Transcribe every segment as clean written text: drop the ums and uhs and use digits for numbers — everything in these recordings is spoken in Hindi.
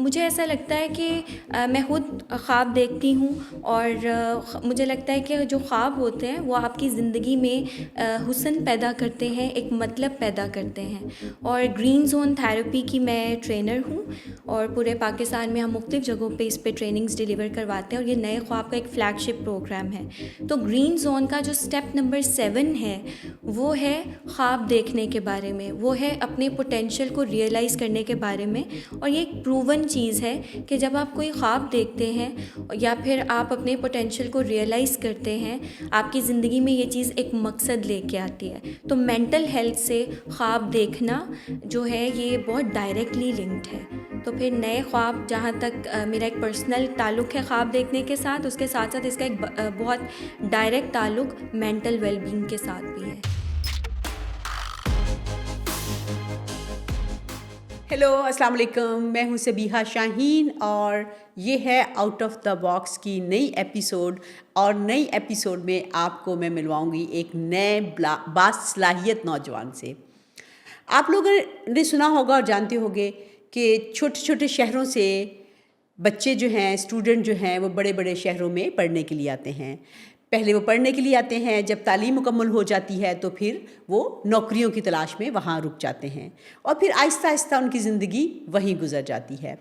मुझे ऐसा लगता है कि मैं खुद ख्वाब देखती हूँ और मुझे लगता है कि जो ख्वाब होते हैं वो आपकी ज़िंदगी में हुस्न पैदा करते हैं, एक मतलब पैदा करते हैं। और ग्रीन ज़ोन थेरेपी की मैं ट्रेनर हूँ और पूरे पाकिस्तान में हम मुख्तलिफ़ जगहों पे इस पे ट्रेनिंग्स डिलीवर करवाते हैं और ये नए ख्वाब का एक फ्लैगशिप प्रोग्राम है। तो ग्रीन ज़ोन का जो स्टेप नंबर 7 है वो है ख्वाब देखने के बारे में, वो है अपने पोटेंशियल को रियलाइज़ करने के बारे में। और ये एक प्रूवन चीज़ है कि जब आप कोई ख्वाब देखते हैं या फिर आप अपने पोटेंशियल को रियलाइज़ करते हैं, आपकी ज़िंदगी में ये चीज़ एक मकसद लेके आती है। तो मेंटल हेल्थ से ख्वाब देखना जो है ये बहुत डायरेक्टली लिंक्ड है। तो फिर नए ख्वाब, जहाँ तक मेरा एक पर्सनल ताल्लुक़ है ख्वाब देखने के साथ, उसके साथ साथ इसका एक बहुत डायरेक्ट ताल्लुक़ मेंटल वेलबींग के साथ भी है। हेलो, अस्सलाम वालेकुम। मैं हूँ सबीहा शाहीन और ये है आउट ऑफ द बॉक्स की नई एपिसोड। और नई एपिसोड में आपको मैं मिलवाऊंगी एक नए बासलाहियत नौजवान से। आप लोगों ने सुना होगा और जानते होंगे कि छोटे छोटे शहरों से बच्चे जो हैं, स्टूडेंट जो हैं, वो बड़े बड़े शहरों में पढ़ने के लिए आते हैं। पहले वो पढ़ने के लिए आते हैं, जब तालीम मुकम्मल हो जाती है तो फिर वो नौकरियों की तलाश में वहाँ रुक जाते हैं और फिर आहिस्ता आहिस्ता उनकी ज़िंदगी वहीं गुजर जाती है।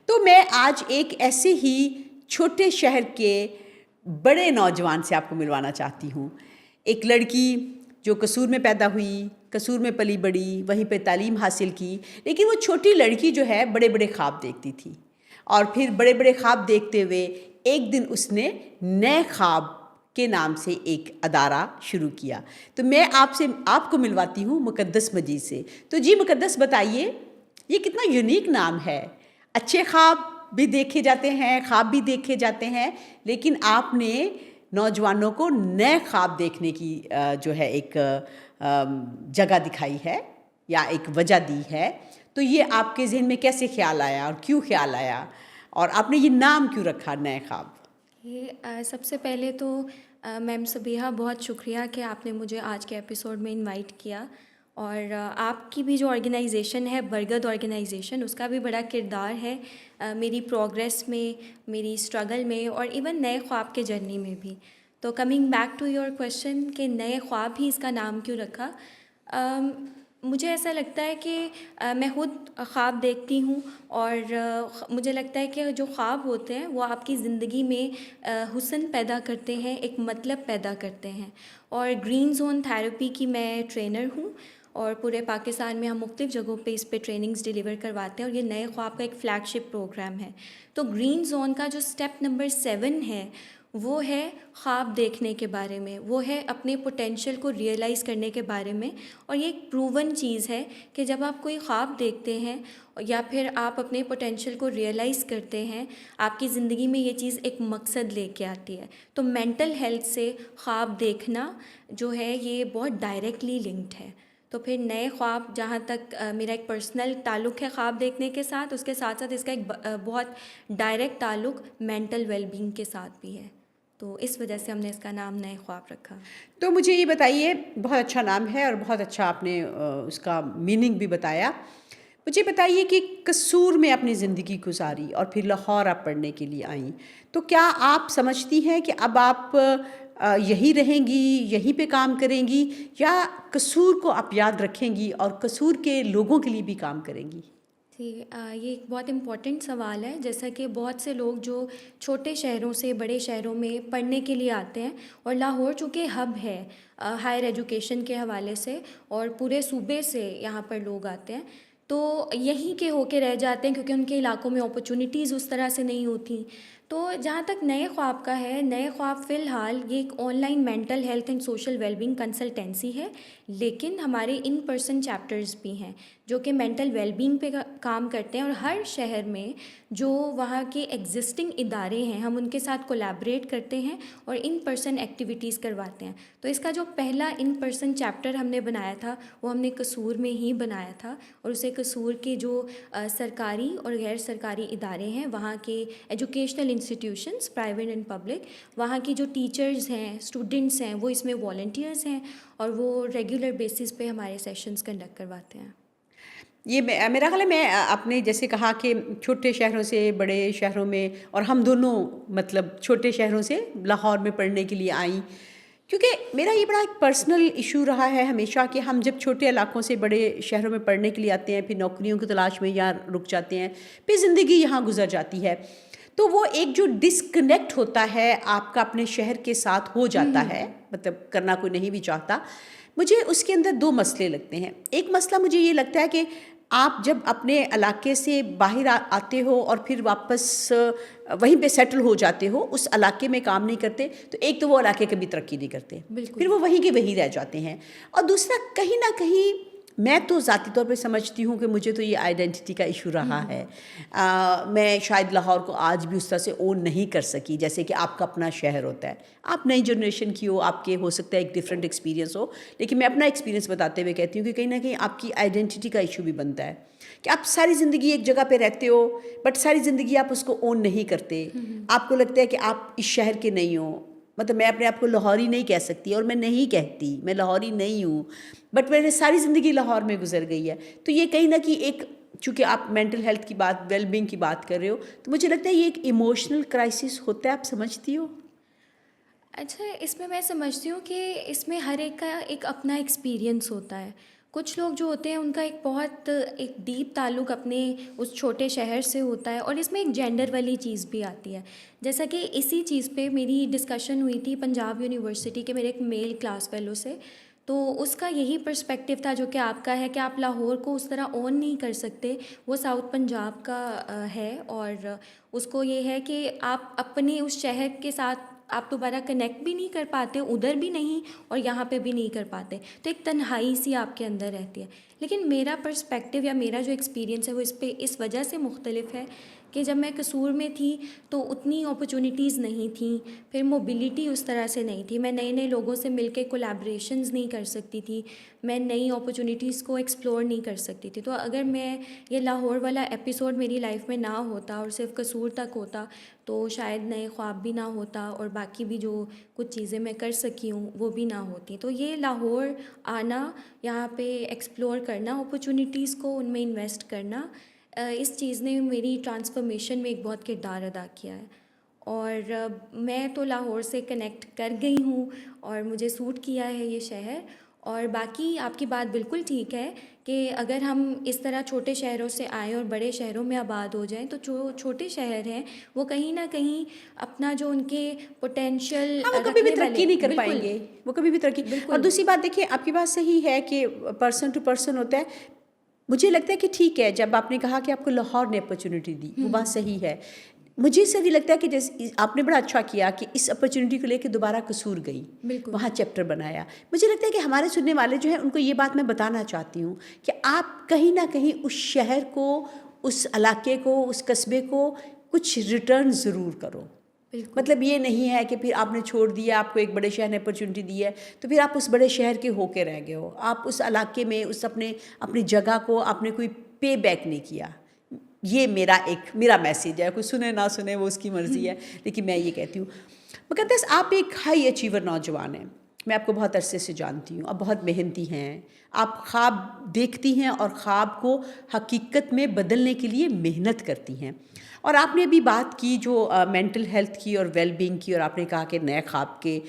तो मैं आज एक ऐसे ही छोटे शहर के बड़े नौजवान से आपको मिलवाना चाहती हूँ। एक लड़की जो कसूर में पैदा हुई, कसूर में पली बड़ी, वहीं पे तालीम हासिल की, लेकिन वो छोटी लड़की जो है बड़े बड़े ख्वाब देखती थी और फिर बड़े बड़े ख्वाब देखते हुए एक दिन उसने नए ख्वाब के नाम से एक अदारा शुरू किया। तो मैं आपको मिलवाती हूँ मुक़द्दस मजीद से। तो जी मुक़द्दस, बताइए ये कितना यूनिक नाम है। अच्छे ख्वाब भी देखे जाते हैं, ख्वाब भी देखे जाते हैं, लेकिन आपने नौजवानों को नए ख्वाब देखने की जो है एक जगह दिखाई है या एक वजह दी है। तो ये आपके ज़हन में कैसे ख्याल आया और क्यों ख्याल आया और आपने ये नाम क्यों रखा नए ख्वाब? ये सबसे पहले तो मैम सबीहा, बहुत शुक्रिया कि आपने मुझे आज के एपिसोड में इनवाइट किया। और आपकी भी जो ऑर्गेनाइजेशन है, बरगद ऑर्गेनाइजेशन, उसका भी बड़ा किरदार है मेरी प्रोग्रेस में, मेरी स्ट्रगल में और इवन नए ख्वाब के जर्नी में भी। तो coming back to your question कि नए ख्वाब ही इसका नाम क्यों रखा, मुझे ऐसा लगता है कि मैं खुद ख्वाब देखती हूँ और मुझे लगता है कि जो ख्वाब होते हैं वो आपकी ज़िंदगी में हुस्न पैदा करते हैं, एक मतलब पैदा करते हैं। और ग्रीन ज़ोन थेरेपी की मैं ट्रेनर हूँ और पूरे पाकिस्तान में हम मुख्तलिफ़ जगहों पे इस पे ट्रेनिंग्स डिलीवर करवाते हैं और ये नए ख्वाब का एक फ्लैगशिप प्रोग्राम है। तो ग्रीन ज़ोन का जो स्टेप नंबर 7 है वो है ख्वाब देखने के बारे में, वो है अपने पोटेंशियल को रियलाइज़ करने के बारे में। और ये एक प्रूवन चीज़ है कि जब आप कोई ख्वाब देखते हैं या फिर आप अपने पोटेंशियल को रियलाइज़ करते हैं, आपकी ज़िंदगी में ये चीज़ एक मकसद लेके आती है। तो मेंटल हेल्थ से ख्वाब देखना जो है ये बहुत डायरेक्टली लिंक्ड है। तो फिर नए ख्वाब, जहाँ तक मेरा एक पर्सनल ताल्लुक़ है ख्वाब देखने के साथ, उसके साथ साथ इसका एक बहुत डायरेक्ट ताल्लुक़ मेंटल वेलबींग के साथ भी है। तो इस वजह से हमने इसका नाम नए ख्वाब रखा। तो मुझे ये बताइए, बहुत अच्छा नाम है और बहुत अच्छा आपने उसका मीनिंग भी बताया। मुझे बताइए कि कसूर में अपनी ज़िंदगी गुजारी और फिर लाहौर आप पढ़ने के लिए आईं, तो क्या आप समझती हैं कि अब आप यहीं रहेंगी, यहीं पे काम करेंगी, या कसूर को आप याद रखेंगी और कसूर के लोगों के लिए भी काम करेंगी? जी, ये एक बहुत इम्पॉर्टेंट सवाल है। जैसा कि बहुत से लोग जो छोटे शहरों से बड़े शहरों में पढ़ने के लिए आते हैं और लाहौर चूँकि हब है हायर एजुकेशन के हवाले से और पूरे सूबे से यहाँ पर लोग आते हैं, तो यहीं के होके रह जाते हैं क्योंकि उनके इलाकों में अपॉर्चुनिटीज़ उस तरह से नहीं होती। तो जहाँ तक नए ख्वाब का है, नए ख्वाब फ़िलहाल ये एक online mental health and social wellbeing consultancy है, लेकिन हमारे इन पर्सन चैप्टर्स भी हैं जो कि मेंटल वेलबींग पे काम करते हैं। और हर शहर में जो वहाँ के एग्जिस्टिंग इदारे हैं, हम उनके साथ कोलैबोरेट करते हैं और इन पर्सन एक्टिविटीज़ करवाते हैं। तो इसका जो पहला इन पर्सन चैप्टर हमने बनाया था वो हमने कसूर में ही बनाया था और उसे कसूर के जो सरकारी और गैर सरकारी इदारे हैं, वहाँ के educational institutions, private and public, वहाँ की जो टीचर्स हैं, स्टूडेंट्स हैं, वो इसमें वॉलंटियर्स हैं और वो रेगुलर बेसिस पे हमारे सेशंस कंडक्ट करवाते हैं। ये मेरा ख़्याल है मैं आपने जैसे कहा कि छोटे शहरों से बड़े शहरों में, और हम दोनों मतलब छोटे शहरों से लाहौर में पढ़ने के लिए आई, क्योंकि मेरा ये बड़ा एक पर्सनल इशू रहा है हमेशा कि हम जब छोटे इलाकों से बड़े शहरों में पढ़ने के लिए आते हैं, फिर नौकरियों की तलाश में यहाँ रुक जाते हैं, फिर ज़िंदगी यहाँ गुजर जाती है, तो वो एक जो डिस्कनेक्ट होता है आपका अपने शहर के साथ हो जाता है, मतलब करना कोई नहीं भी चाहता। मुझे उसके अंदर दो मसले लगते हैं। एक मसला मुझे ये लगता है कि आप जब अपने इलाके से बाहर आते हो और फिर वापस वहीं पे सेटल हो जाते हो, उस इलाके में काम नहीं करते, तो एक तो वो इलाके कभी तरक्की नहीं करते, बिल्कुल। फिर वो वहीं के वहीं रह जाते हैं। और दूसरा, कहीं ना कहीं मैं तो ज़ाती तौर पे समझती हूँ कि मुझे तो ये आइडेंटिटी का इशू रहा है। मैं शायद लाहौर को आज भी उस तरह से ओन नहीं कर सकी जैसे कि आपका अपना शहर होता है। आप नई जनरेशन की हो, आपके हो सकता है एक डिफरेंट एक्सपीरियंस हो, लेकिन मैं अपना एक्सपीरियंस बताते हुए कहती हूँ कि कहीं ना कहीं आपकी आइडेंटिटी का इशू भी बनता है कि आप सारी ज़िंदगी एक जगह पे रहते हो, बट सारी ज़िंदगी आप उसको ओन नहीं करते। आपको लगता है कि आप इस शहर के नहीं हो। मतलब मैं अपने आप को लाहौरी नहीं कह सकती, और मैं नहीं कहती, मैं लाहौरी नहीं हूँ, बट मैंने सारी ज़िंदगी लाहौर में गुजर गई है। तो ये कहीं ना कहीं एक, चूँकि आप मेंटल हेल्थ की बात, वेलबींग की बात कर रहे हो, तो मुझे लगता है ये एक इमोशनल क्राइसिस होता है। आप समझती हो? अच्छा, इसमें मैं समझती हूँ कि इसमें हर एक का एक अपना एक्सपीरियंस होता है। कुछ लोग जो होते हैं उनका एक बहुत एक डीप ताल्लुक़ अपने उस छोटे शहर से होता है, और इसमें एक जेंडर वाली चीज़ भी आती है। जैसा कि इसी चीज़ पे मेरी डिस्कशन हुई थी पंजाब यूनिवर्सिटी के मेरे एक मेल क्लास फेलो से, तो उसका यही पर्सपेक्टिव था जो कि आपका है कि आप लाहौर को उस तरह ओन नहीं कर सकते। वो साउथ पंजाब का है, और उसको ये है कि आप अपने उस शहर के साथ आप दोबारा कनेक्ट भी नहीं कर पाते, उधर भी नहीं और यहाँ पे भी नहीं कर पाते, तो एक तन्हाई सी आपके अंदर रहती है। लेकिन मेरा पर्सपेक्टिव या मेरा जो एक्सपीरियंस है वो इस वजह से मुख्तलिफ है कि जब मैं कसूर में थी तो उतनी अपॉर्चुनिटीज़ नहीं थी, फिर मोबिलिटी उस तरह से नहीं थी, मैं नए नए लोगों से मिलके कोलैबोरेशंस नहीं कर सकती थी, मैं नई अपॉर्चुनिटीज़ को एक्सप्लोर नहीं कर सकती थी। तो अगर मैं ये लाहौर वाला एपिसोड मेरी लाइफ में ना होता और सिर्फ कसूर तक होता, तो शायद नए ख्वाब भी ना होता और बाकी भी जो कुछ चीज़ें मैं कर सकी हूँ वो भी ना होती। तो ये लाहौर आना, यहाँ पे एक्सप्लोर करना, अपॉर्चुनिटीज़ को उनमें इन्वेस्ट करना, इस चीज़ ने मेरी ट्रांसफॉर्मेशन में एक बहुत किरदार अदा किया है। और मैं तो लाहौर से कनेक्ट कर गई हूँ और मुझे सूट किया है ये शहर। और बाकी आपकी बात बिल्कुल ठीक है कि अगर हम इस तरह छोटे शहरों से आएँ और बड़े शहरों में आबाद हो जाएं, तो जो छोटे शहर हैं वो कहीं ना कहीं अपना जो उनके पोटेंशियल हाँ, वो कभी भी रखने वाले, तरक्की नहीं कर बिल्कुल पाएंगे, वो कभी भी तरक्की। और बिल्कुल। दूसरी बात देखिए, आपकी बात सही है कि पर्सन टू पर्सन होता है। मुझे लगता है कि ठीक है, जब आपने कहा कि आपको लाहौर ने अपॉर्चुनिटी दी, वो बात सही है। मुझे इससे भी लगता है कि जैसे आपने बड़ा अच्छा किया कि इस अपॉर्चुनिटी को लेके दोबारा कसूर गई, बिल्कुल वहाँ चैप्टर बनाया। मुझे लगता है कि हमारे सुनने वाले जो हैं उनको ये बात मैं बताना चाहती हूँ कि आप कहीं ना कहीं उस शहर को, उस इलाके को, उस कस्बे को कुछ रिटर्न ज़रूर करो। बिल्कुल मतलब ये नहीं है कि फिर आपने छोड़ दिया, आपको एक बड़े शहर ने अपॉर्चुनिटी दी है तो फिर आप उस बड़े शहर के होके रह गए हो। आप उस इलाके में, उस अपनी जगह को आपने कोई पे बैक नहीं किया। ये मेरा मैसेज है। कोई सुने ना सुने वो उसकी मर्ज़ी है, लेकिन मैं ये कहती हूँ। मुक़द्दस, आप एक हाई अचीवर नौजवान हैं। मैं आपको बहुत अरसे से जानती हूँ, आप बहुत मेहनती हैं। आप ख्वाब देखती हैं और ख्वाब को हकीकत में बदलने के लिए मेहनत करती हैं। और आपने अभी बात की जो मेंटल हेल्थ की और वेलबींग की, और आपने कहा कि नए ख्वाब के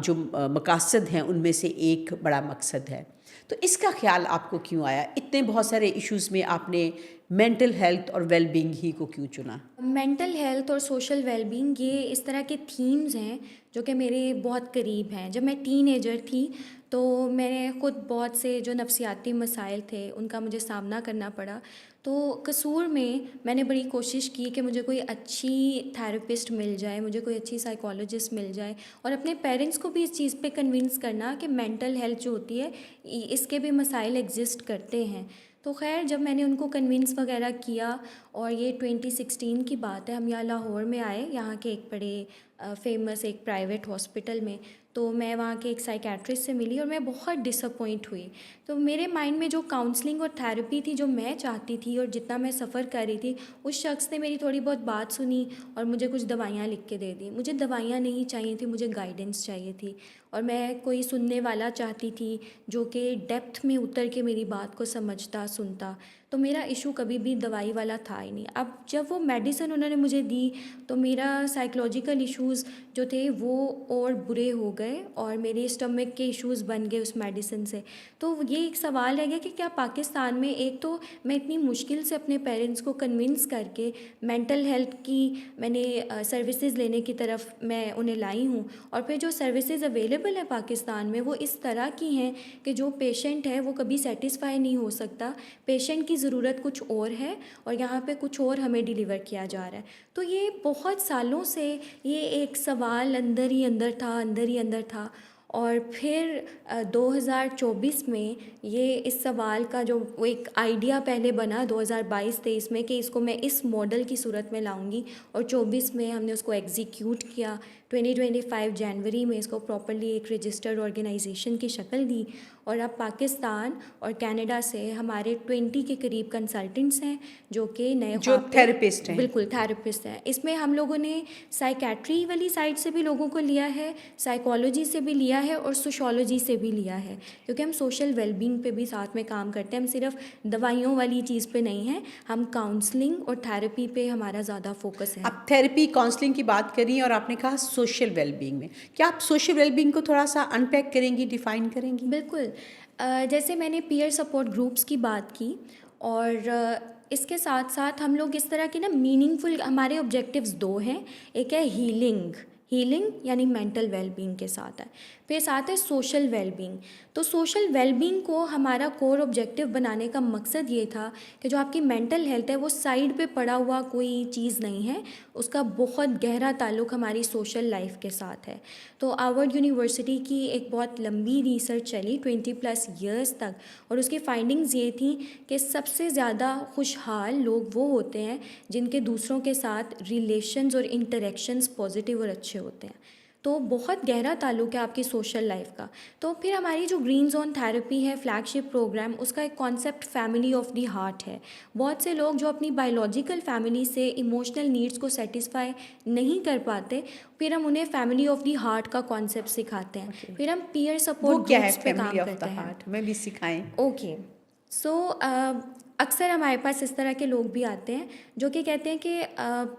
जो मकासद हैं उनमें से एक बड़ा मकसद है। तो इसका ख्याल आपको क्यों आया? इतने बहुत सारे इश्यूज़ में आपने मेंटल हेल्थ और वेलबींग ही को क्यों चुना? मेंटल हेल्थ और सोशल वेलबींग ये इस तरह के थीम्स हैं जो कि मेरे बहुत करीब हैं। जब मैं टीनेजर थी तो मैंने ख़ुद बहुत से जो नफसियाती मसाइल थे उनका मुझे सामना करना पड़ा। तो कसूर में मैंने बड़ी कोशिश की कि मुझे कोई अच्छी थेरेपिस्ट मिल जाए, मुझे कोई अच्छी साइकोलॉजिस्ट मिल जाए, और अपने पेरेंट्स को भी इस चीज़ पे कन्विंस करना कि मेंटल हेल्थ जो होती है इसके भी मसाइल एग्जिस्ट करते हैं। तो ख़ैर जब मैंने उनको कन्विंस वगैरह किया, और ये 2016 की बात है, हम यहाँ लाहौर में आए, यहाँ के एक बड़े फेमस एक प्राइवेट हॉस्पिटल में। तो मैं वहाँ के एक साइकेट्रिस्ट से मिली और मैं बहुत डिसअपॉइंट हुई। तो मेरे माइंड में जो काउंसलिंग और थेरेपी थी जो मैं चाहती थी और जितना मैं सफ़र कर रही थी, उस शख्स ने मेरी थोड़ी बहुत बात सुनी और मुझे कुछ दवाइयाँ लिख के दे दी। मुझे दवाइयाँ नहीं चाहिए थी, मुझे गाइडेंस चाहिए थी, और मैं कोई सुनने वाला चाहती थी जो कि डेप्थ में उतर के मेरी बात को समझता सुनता। तो मेरा इशू कभी भी दवाई वाला था ही नहीं। अब जब वो मेडिसिन उन्होंने मुझे दी तो मेरा साइकोलॉजिकल इश्यूज़ जो थे वो और बुरे हो गए और मेरे स्टमक के इश्यूज़ बन गए उस मेडिसिन से। तो ये एक सवाल रह गया कि क्या पाकिस्तान में, एक तो मैं इतनी मुश्किल से अपने पेरेंट्स को कन्विंस करके मेंटल हेल्थ की मैंने सर्विसेज लेने की तरफ मैं उन्हें लाई हूँ, और फिर जो सर्विसेज अवेलेबल है पाकिस्तान में वो इस तरह की हैं कि जो पेशेंट है वो कभी सेटिस्फाई नहीं हो सकता, पेशेंट की ज़रूरत कुछ और है और यहाँ पे कुछ और हमें डिलीवर किया जा रहा है। तो ये बहुत सालों से ये एक सवाल अंदर ही अंदर था, अंदर ही अंदर था। और फिर 2024 में ये इस सवाल का जो वो एक आइडिया पहले बना 2022-23 में कि इसको मैं इस मॉडल की सूरत में लाऊंगी, और 24 में हमने उसको एग्जीक्यूट किया। 2025 जनवरी में इसको प्रॉपर्ली एक रजिस्टर्ड ऑर्गेनाइजेशन की शक्ल दी, और अब पाकिस्तान और कनाडा से हमारे 20 के करीब कंसल्टेंट्स हैं जो कि नए जो थेरेपिस्ट हैं। बिल्कुल थेरेपिस्ट हैं। इसमें हम लोगों ने साइकेट्री वाली साइड से भी लोगों को लिया है, साइकोलॉजी से भी लिया है और सोशोलॉजी से भी लिया है, क्योंकि हम सोशल वेलबींग पे भी साथ में काम करते हैं। हम सिर्फ दवाइयों वाली चीज़ पे नहीं हैं, हम काउंसलिंग और थेरेपी पे हमारा ज़्यादा फोकस है। आप थेरेपी काउंसलिंग की बात करी और आपने कहा सोशल वेलबींग में, क्या आप सोशल वेलबींग को थोड़ा सा अनपैक करेंगी, डिफाइन करेंगी? बिल्कुल। जैसे मैंने पीयर सपोर्ट ग्रुप्स की बात की, और इसके साथ साथ हम लोग इस तरह के ना मीनिंगफुल, हमारे ऑब्जेक्टिव्स दो हैं। एक है हीलिंग, हीलिंग यानी मेंटल वेलबींग के साथ है, फिर साथ है सोशल वेलबींग। तो सोशल वेलबींग को हमारा कोर ऑब्जेक्टिव बनाने का मकसद ये था कि जो आपकी मेंटल हेल्थ है वो साइड पे पड़ा हुआ कोई चीज़ नहीं है, उसका बहुत गहरा ताल्लुक़ हमारी सोशल लाइफ के साथ है। तो हार्वर्ड यूनिवर्सिटी की एक बहुत लंबी रिसर्च चली 20+ ईयर्स तक, और उसकी फाइंडिंग्स ये थी कि सबसे ज़्यादा खुशहाल लोग वो होते हैं जिनके दूसरों के साथ रिलेशंस और इंटरेक्शंस पॉजिटिव और अच्छे होते हैं। तो बहुत गहरा ताल्लुक़ है आपकी सोशल लाइफ का। तो फिर हमारी जो ग्रीन जोन थेरेपी है, फ्लैगशिप प्रोग्राम, उसका एक concept family of the heart है। बहुत से लोग जो अपनी बायोलॉजिकल फैमिली से इमोशनल नीड्स को सेटिस्फाई नहीं कर पाते, फिर हम उन्हें फैमिली ऑफ द हार्ट का कॉन्सेप्ट सिखाते हैं। फिर हम पीयर सपोर्ट ग्रुप्स पे काम करते हैं। हार्ट में भी सिखाएं। ओके, सो अक्सर हमारे पास इस तरह के लोग भी आते हैं जो कि कहते हैं कि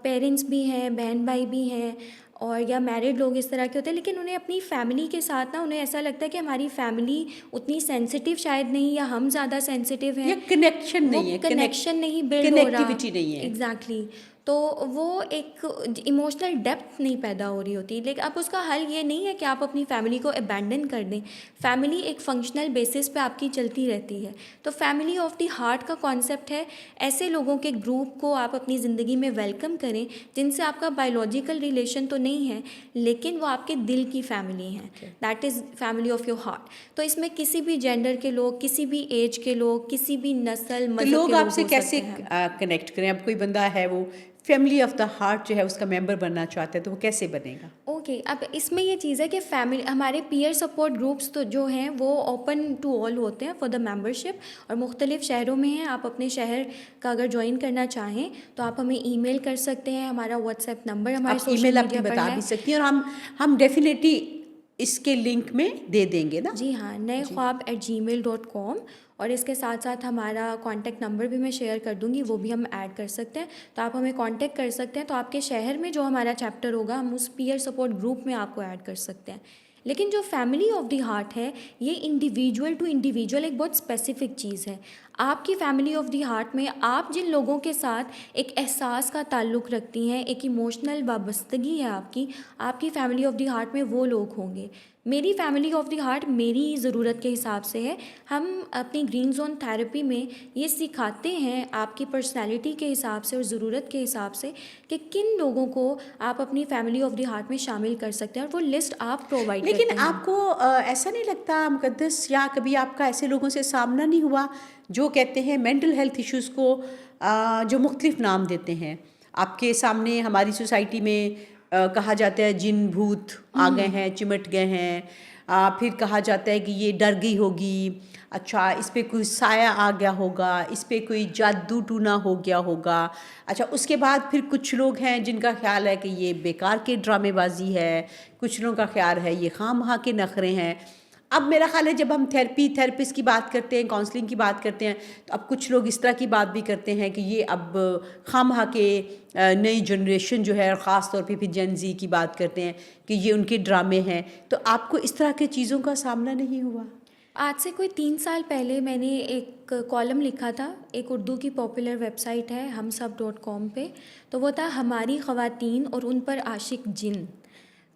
पेरेंट्स भी हैं, बहन भाई भी हैं, और या मैरिड लोग इस तरह के होते हैं, लेकिन उन्हें अपनी फैमिली के साथ ना, उन्हें ऐसा लगता है कि हमारी फैमिली उतनी सेंसिटिव शायद नहीं, या हम ज़्यादा सेंसिटिव हैं, या कनेक्शन नहीं है, कनेक्शन नहीं बिल्ड हो रहा, कनेक्टिविटी नहीं है। एग्जैक्टली। तो वो एक इमोशनल डेप्थ नहीं पैदा हो रही होती। लेकिन अब उसका हल ये नहीं है कि आप अपनी फैमिली को अबैंडन कर दें। फैमिली एक फंक्शनल बेसिस पे आपकी चलती रहती है। तो फैमिली ऑफ द हार्ट का कॉन्सेप्ट है, ऐसे लोगों के ग्रुप को आप अपनी ज़िंदगी में वेलकम करें जिनसे आपका बायोलॉजिकल रिलेशन तो नहीं है, लेकिन वो आपके दिल की फैमिली हैं। That is family of your heart. तो इसमें किसी भी जेंडर के लोग, किसी भी एज के लोग, किसी भी नस्ल, मज़हब तो के लोग आपसे हो कैसे सकते हैं। कनेक्ट करें? अब कोई बंदा है वो फैमिली ऑफ द हार्ट जो है उसका मेंबर बनना चाहता है, तो वो कैसे बनेगा? ओके, अब इसमें ये चीज़ है कि फैमिली, हमारे पीयर सपोर्ट ग्रुप्स तो जो हैं वो ओपन टू ऑल होते हैं फॉर द मेंबरशिप, और मुख्तलिफ शहरों में हैं। आप अपने शहर का अगर ज्वाइन करना चाहें तो आप हमें ईमेल कर सकते हैं। हमारा व्हाट्सएप नंबर हमारे आप सोशल ईमेल अपनी मीडिया पर बता है। भी सकती हैं, और हम डेफिनेटली इसके लिंक में दे देंगे ना। जी हाँ, naekhwab@gmail.com, और इसके साथ साथ हमारा कॉन्टैक्ट नंबर भी मैं शेयर कर दूँगी, वो भी हम ऐड कर सकते हैं। तो आप हमें कॉन्टैक्ट कर सकते हैं। तो आपके शहर में जो हमारा चैप्टर होगा, हम उस पीयर सपोर्ट ग्रुप में आपको ऐड कर सकते हैं। लेकिन जो फैमिली ऑफ द हार्ट है, ये इंडिविजुअल टू इंडिविजुअल एक बहुत स्पेसिफिक चीज़ है। आपकी फैमिली ऑफ द हार्ट में आप जिन लोगों के साथ एक एहसास का ताल्लुक़ रखती हैं, एक इमोशनल वाबस्तगी है आपकी फैमिली ऑफ द हार्ट में वो लोग होंगे। मेरी फैमिली ऑफ द हार्ट मेरी ज़रूरत के हिसाब से है। हम अपनी ग्रीन जोन थेरेपी में ये सिखाते हैं आपकी पर्सनैलिटी के हिसाब से और ज़रूरत के हिसाब से कि किन लोगों को आप अपनी फैमिली ऑफ द हार्ट में शामिल कर सकते हैं, और वो लिस्ट आप प्रोवाइड करते हैं। लेकिन आपको ऐसा नहीं लगता मुकद्दस, या कभी आपका ऐसे लोगों से सामना नहीं हुआ जो कहते हैं मेंटल हेल्थ इश्यूज़ को जो मुख्तलिफ नाम देते हैं? आपके सामने हमारी सोसाइटी में कहा जाता है जिन भूत आ गए हैं, चिमट गए हैं, फिर कहा जाता है कि ये डर गई होगी, अच्छा इस पे कोई साया आ गया होगा, इस पे कोई जादू टूना हो गया होगा। अच्छा, उसके बाद फिर कुछ लोग हैं जिनका ख्याल है कि ये बेकार के ड्रामेबाजी है, कुछ लोगों का ख्याल है ये खामखा के नखरे हैं। अब मेरा ख़्याल है जब हम थेरेपिस्ट की बात करते हैं, काउंसलिंग की बात करते हैं, तो अब कुछ लोग इस तरह की बात भी करते हैं कि ये अब खामखा के नई जनरेशन जो है, और ख़ास तौर पे फिर जेन ज़ी की बात करते हैं कि ये उनके ड्रामे हैं। तो आपको इस तरह की चीज़ों का सामना नहीं हुआ? आज से कोई 3 साल पहले मैंने एक कॉलम लिखा था, एक उर्दू की पॉपुलर वेबसाइट है हमसब.com पे, तो वो था हमारी ख़वातीन और उन पर आशिक जिन।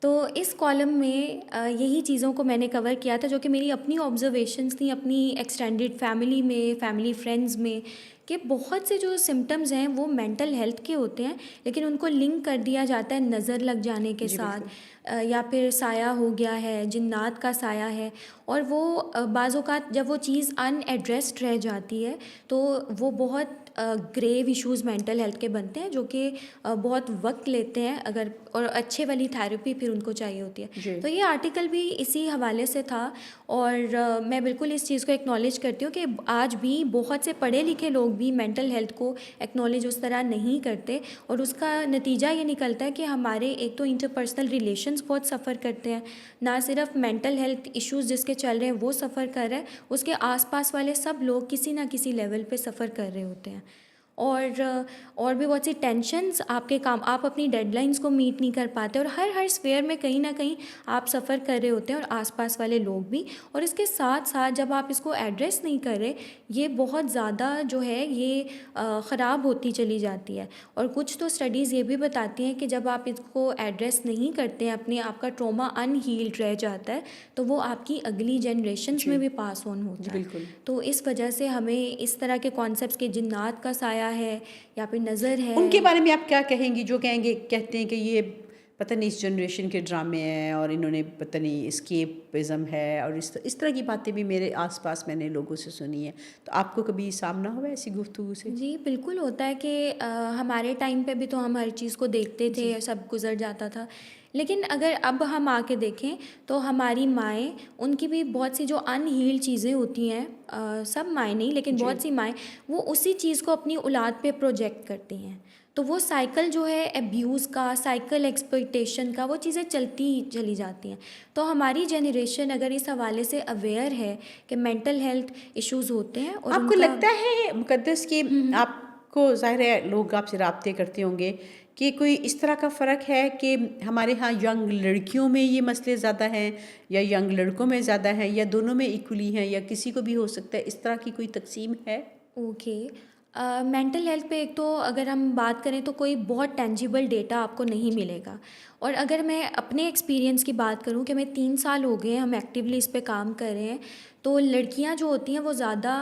तो इस कॉलम में यही चीज़ों को मैंने कवर किया था, जो कि मेरी अपनी ऑब्जर्वेशंस थी अपनी एक्सटेंडेड फैमिली में, फैमिली फ्रेंड्स में, कि बहुत से जो सिम्टम्स हैं वो मेंटल हेल्थ के होते हैं, लेकिन उनको लिंक कर दिया जाता है नज़र लग जाने के जी, साथ, बिल्कुल। या फिर साया हो गया है, जिन्नात का साया है। और वो बाज़ औक़ात जब वो चीज़ अनएड्रेस्ड रह जाती है, तो वो बहुत ग्रेव इश्यूज़ मेंटल हेल्थ के बनते हैं, जो कि बहुत वक्त लेते हैं, अगर और अच्छे वाली थेरेपी फिर उनको चाहिए होती है। जी। तो ये आर्टिकल भी इसी हवाले से था, और मैं बिल्कुल इस चीज़ को एक्नॉलेज करती हूँ कि आज भी बहुत से पढ़े लिखे लोग भी मेंटल हेल्थ को एक्नॉलेज उस तरह नहीं करते, और उसका नतीजा ये निकलता है कि हमारे एक तो इंटरपर्सनल रिलेशंस बहुत सफ़र करते हैं, ना सिर्फ मेंटल हेल्थ इश्यूज़ जिसके चल रहे हैं वो सफ़र कर रहे हैं, उसके आसपास वाले सब लोग किसी ना किसी लेवल पे सफ़र कर रहे होते हैं। और भी बहुत सी टेंशन्स, आपके काम, आप अपनी डेडलाइंस को मीट नहीं कर पाते, और हर स्फेयर में कहीं ना कहीं आप सफ़र कर रहे होते हैं, और आसपास वाले लोग भी। और इसके साथ साथ जब आप इसको एड्रेस नहीं कर रहे, ये बहुत ज़्यादा जो है ये ख़राब होती चली जाती है। और कुछ तो स्टडीज़ ये भी बताती हैं कि जब आप इसको एड्रेस नहीं करते हैं, अपने आपका ट्रॉमा अनहील्ड रह जाता है, तो वो आपकी अगली जनरेशन्स जी। में भी पास ऑन जी, होता है। बिल्कुल। तो इस वजह से हमें इस तरह के कॉन्सेप्ट्स के, जिन्नात का साया है या फिर नज़र उनके है। बारे में आप क्या कहेंगी जो कहते हैं कि ये पता नहीं इस जनरेशन के ड्रामे हैं, और इन्होंने पता नहीं एस्केपिज़्म है, और इस तरह की बातें भी मेरे आसपास मैंने लोगों से सुनी है। तो आपको कभी सामना हुआ है ऐसी गुफ्तगू से? जी, बिल्कुल होता है कि हमारे टाइम पे भी तो हम हर चीज़ को देखते जी। थे, सब गुज़र जाता था। लेकिन अगर अब हम आके देखें, तो हमारी माएँ, उनकी भी बहुत सी जो अनहील्ड चीज़ें होती हैं, सब माएँ नहीं लेकिन जी। बहुत सी माएँ, वो उसी चीज़ को अपनी औलाद पे प्रोजेक्ट करती हैं। तो वो साइकिल जो है अब्यूज़ का, साइकिल एक्सप्लॉइटेशन का, वो चीज़ें चलती ही चली जाती हैं। तो हमारी जनरेशन अगर इस हवाले से अवेयर है कि मेंटल हेल्थ इश्यूज़ होते हैं और आपको उनका। लगता है मुक़द्दस कि हुँ, हुँ। आपको ज़ाहिर है लोग आपसे राब्ते करते होंगे कि कोई इस तरह का फ़र्क है कि हमारे यहाँ यंग लड़कियों में ये मसले ज़्यादा हैं, या यंग लड़कों में ज़्यादा हैं, या दोनों में इक्वली हैं, या किसी को भी हो सकता है, इस तरह की कोई तक़सीम है? ओके। मेंटल हेल्थ पे एक तो अगर हम बात करें तो कोई बहुत टेंजिबल डेटा आपको नहीं मिलेगा। और अगर मैं अपने एक्सपीरियंस की बात करूं कि मैं 3 साल हो गए हैं हम एक्टिवली इस पे काम कर रहे हैं, तो लड़कियां जो होती हैं वो ज़्यादा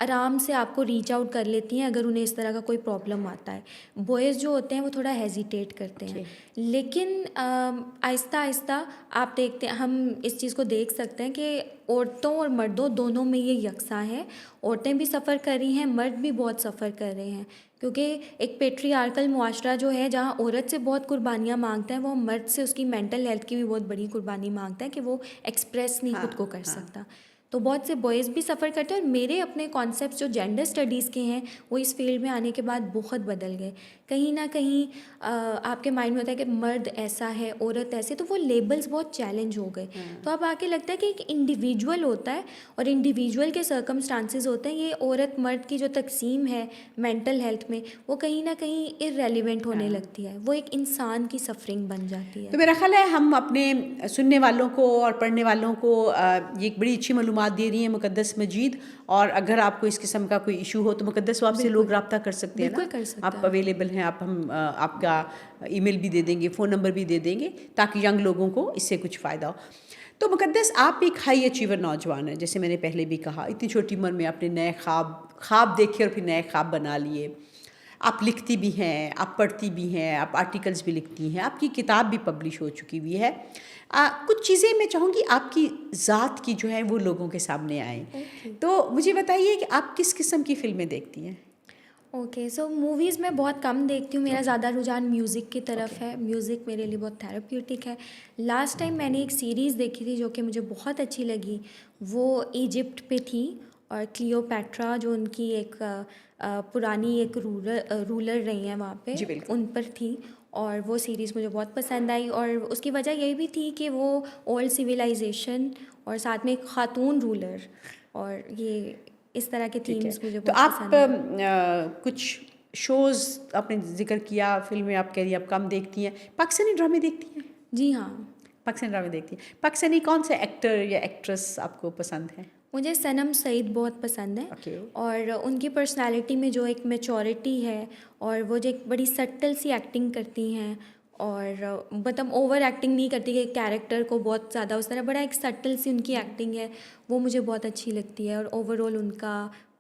आराम से आपको रीच आउट कर लेती हैं अगर उन्हें इस तरह का कोई प्रॉब्लम आता है। बॉयज़ जो होते हैं वो थोड़ा हेजिटेट करते हैं। जी। लेकिन आहिस्ता आहिस्ता आप देखते हैं, हम इस चीज़ को देख सकते हैं कि औरतों और मर्दों दोनों में ये यकसां है। औरतें भी सफ़र कर रही हैं, मर्द भी बहुत सफ़र कर रहे हैं, क्योंकि एक पेट्रियार्कल मुआशरा जो है, जहाँ औरत से बहुत कुर्बानियाँ मांगता है, वो मर्द से उसकी मेंटल हेल्थ की भी बहुत बड़ी कुर्बानी मांगता है कि वो एक्सप्रेस नहीं खुद को हाँ, कर हाँ। सकता। तो बहुत से बॉयज़ भी सफ़र करते हैं, और मेरे अपने कॉन्सेप्ट्स जो जेंडर स्टडीज़ के हैं, वो इस फील्ड में आने के बाद बहुत बदल गए। कहीं ना कहीं आपके माइंड में होता है कि मर्द ऐसा है, औरत ऐसे, तो वो लेबल्स बहुत चैलेंज हो गए। तो अब आके लगता है कि एक इंडिविजुअल होता है, और इंडिविजुअल के सर्कमस्टांसेस होते हैं। ये औरत मर्द की जो तकसीम है मेंटल हेल्थ में, वो कहीं ना कहीं इररेलेवेंट होने हाँ। लगती है, वो एक इंसान की सफरिंग बन जाती तो है। मेरा ख़्याल है हम अपने सुनने वालों को और पढ़ने वालों को ये एक बड़ी अच्छी मालूमात दे रही हैं मुक़द्दस मजीद। और अगर आपको इस किस्म का कोई इशू हो तो मुक़द्दस वो आपसे लोग बिल्कुल, रब्ता कर सकते हैं बिल्कुल ना? कर सकते आप हैं आप। अवेलेबल हैं, आपका ईमेल भी दे देंगे, फ़ोन नंबर भी दे देंगे, ताकि यंग लोगों को इससे कुछ फ़ायदा हो। तो मुक़द्दस आप एक हाई अचीवर नौजवान हैं, जैसे मैंने पहले भी कहा, इतनी छोटी उम्र में आपने नए ख्वाब देखे और फिर नए ख्वाब बना लिए। आप लिखती भी हैं, आप पढ़ती भी हैं, आप आर्टिकल्स भी लिखती हैं, आपकी किताब भी पब्लिश हो चुकी हुई है। कुछ चीज़ें मैं चाहूँगी आपकी ज़ात की जो है वो लोगों के सामने आएँ। ओके। तो मुझे बताइए कि आप किस किस्म की फ़िल्में देखती हैं? ओके, सो मूवीज़ मैं बहुत कम देखती हूँ, मेरा ओके, ज़्यादा रुझान म्यूज़िक की ओके। तरफ है। म्यूज़िक मेरे लिए बहुत थेरेप्यूटिक है। लास्ट टाइम मैंने एक सीरीज़ देखी थी जो कि मुझे बहुत अच्छी लगी, वो इजिप्ट पे थी, और क्लियोपैट्रा जो उनकी एक पुरानी एक रूलर रही हैं वहाँ पे, जी, बिल्कुल। उन पर थी। और वो सीरीज़ मुझे बहुत पसंद आई, और उसकी वजह यही भी थी कि वो ओल्ड सिविलाइजेशन और साथ में एक खातून रूलर, और ये इस तरह के ठीक थीम्स है। मुझे तो बहुत आप पसंद हैं। कुछ शोज़ आपने ज़िक्र किया, फ़िल्में आप कह रही हैं आप कम देखती हैं, पाकिस्तानी ड्रामे देखती हैं? जी हाँ, पाकिस्तानी ड्रामे देखती हैं। पाकिस्तानी कौन से एक्टर या एक्ट्रेस आपको पसंद है? मुझे सनम सईद बहुत पसंद है, ओके। और उनकी पर्सनालिटी में जो एक मैच्योरिटी है, और वो जो एक बड़ी सटल सी एक्टिंग करती हैं, और मतलब ओवर एक्टिंग नहीं करती कि कैरेक्टर को बहुत ज़्यादा उस तरह, बड़ा एक सटल सी उनकी एक्टिंग है, वो मुझे बहुत अच्छी लगती है। और ओवरऑल उनका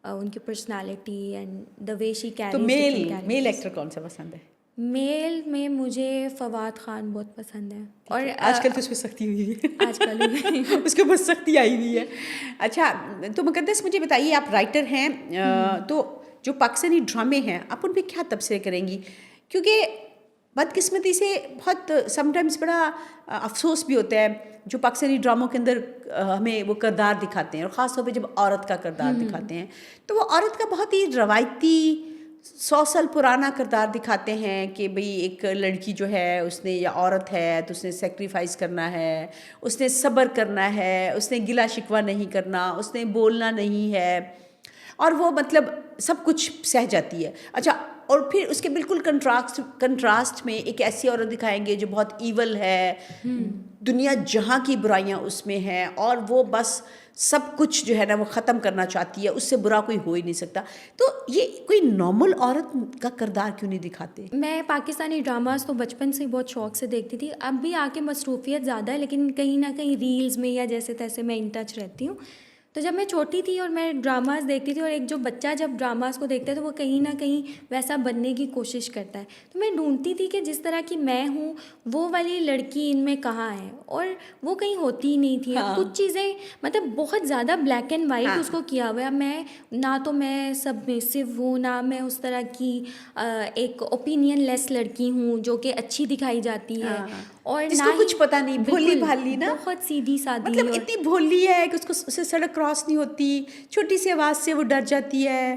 उनकी personality and the way she तो carries different male characters. Actor कौन सा पसंद है? मेल में मुझे फवाद खान बहुत पसंद है, ठीक और है। आजकल तो उसमें सख्ती हुई हुई है। आजकल हुई उसके ऊपर सख्ती आई हुई है। अच्छा, तो मुक़द्दस मुझे बताइए, आप राइटर हैं, तो जो पाकिस्तानी ड्रामे हैं आप उन पे क्या तबसरे करेंगी? क्योंकि बदकिस्मती से बहुत समटाइम्स बड़ा अफ़सोस भी होता है जो पाकिस्तानी ड्रामों के अंदर हमें वो किरदार दिखाते हैं, और ख़ास तौर पे जब औरत का किरदार दिखाते हैं, तो वो औरत का बहुत ही रवायती 100 साल पुराना किरदार दिखाते हैं कि भई एक लड़की जो है उसने, या औरत है तो उसने सेक्रीफाइस करना है, उसने सब्र करना है, उसने गिला शिकवा नहीं करना, उसने बोलना नहीं है, और वो मतलब सब कुछ सह जाती है। अच्छा, और फिर उसके बिल्कुल कंट्रास्ट में एक ऐसी औरत दिखाएंगे जो बहुत ईवल है, दुनिया जहाँ की बुराइयाँ उसमें हैं, और वो बस सब कुछ जो है ना वो ख़त्म करना चाहती है, उससे बुरा कोई हो ही नहीं सकता। तो ये कोई नॉर्मल औरत का किरदार क्यों नहीं दिखाते? मैं पाकिस्तानी ड्रामास तो बचपन से ही बहुत शौक से देखती थी, अब भी आके मसरूफियत ज़्यादा है, लेकिन कहीं ना कहीं रील्स में या जैसे तैसे मैं इन टच रहती हूँ। तो जब मैं छोटी थी और मैं ड्रामास देखती थी, और एक जो बच्चा जब ड्रामास को देखता है तो वो कहीं ना कहीं वैसा बनने की कोशिश करता है, तो मैं ढूंढती थी कि जिस तरह की मैं हूँ वो वाली लड़की इनमें कहाँ है, और वो कहीं होती ही नहीं थी। अब कुछ हाँ, चीज़ें मतलब बहुत ज़्यादा ब्लैक एंड वाइट हाँ, उसको किया हुआ है। मैं ना तो मैं सबमिसिव हूँ, ना मैं उस तरह की एक ओपिनियन लेस लड़की हूँ जो कि अच्छी दिखाई जाती है, हाँ। और ना जिसको कुछ ही पता नहीं, बिल्कुल भोली-भाली ना, बहुत सीधी सादी, मतलब और इतनी भोली है कि उसको उससे सड़क क्रॉस नहीं होती, छोटी सी आवाज़ से वो डर जाती है।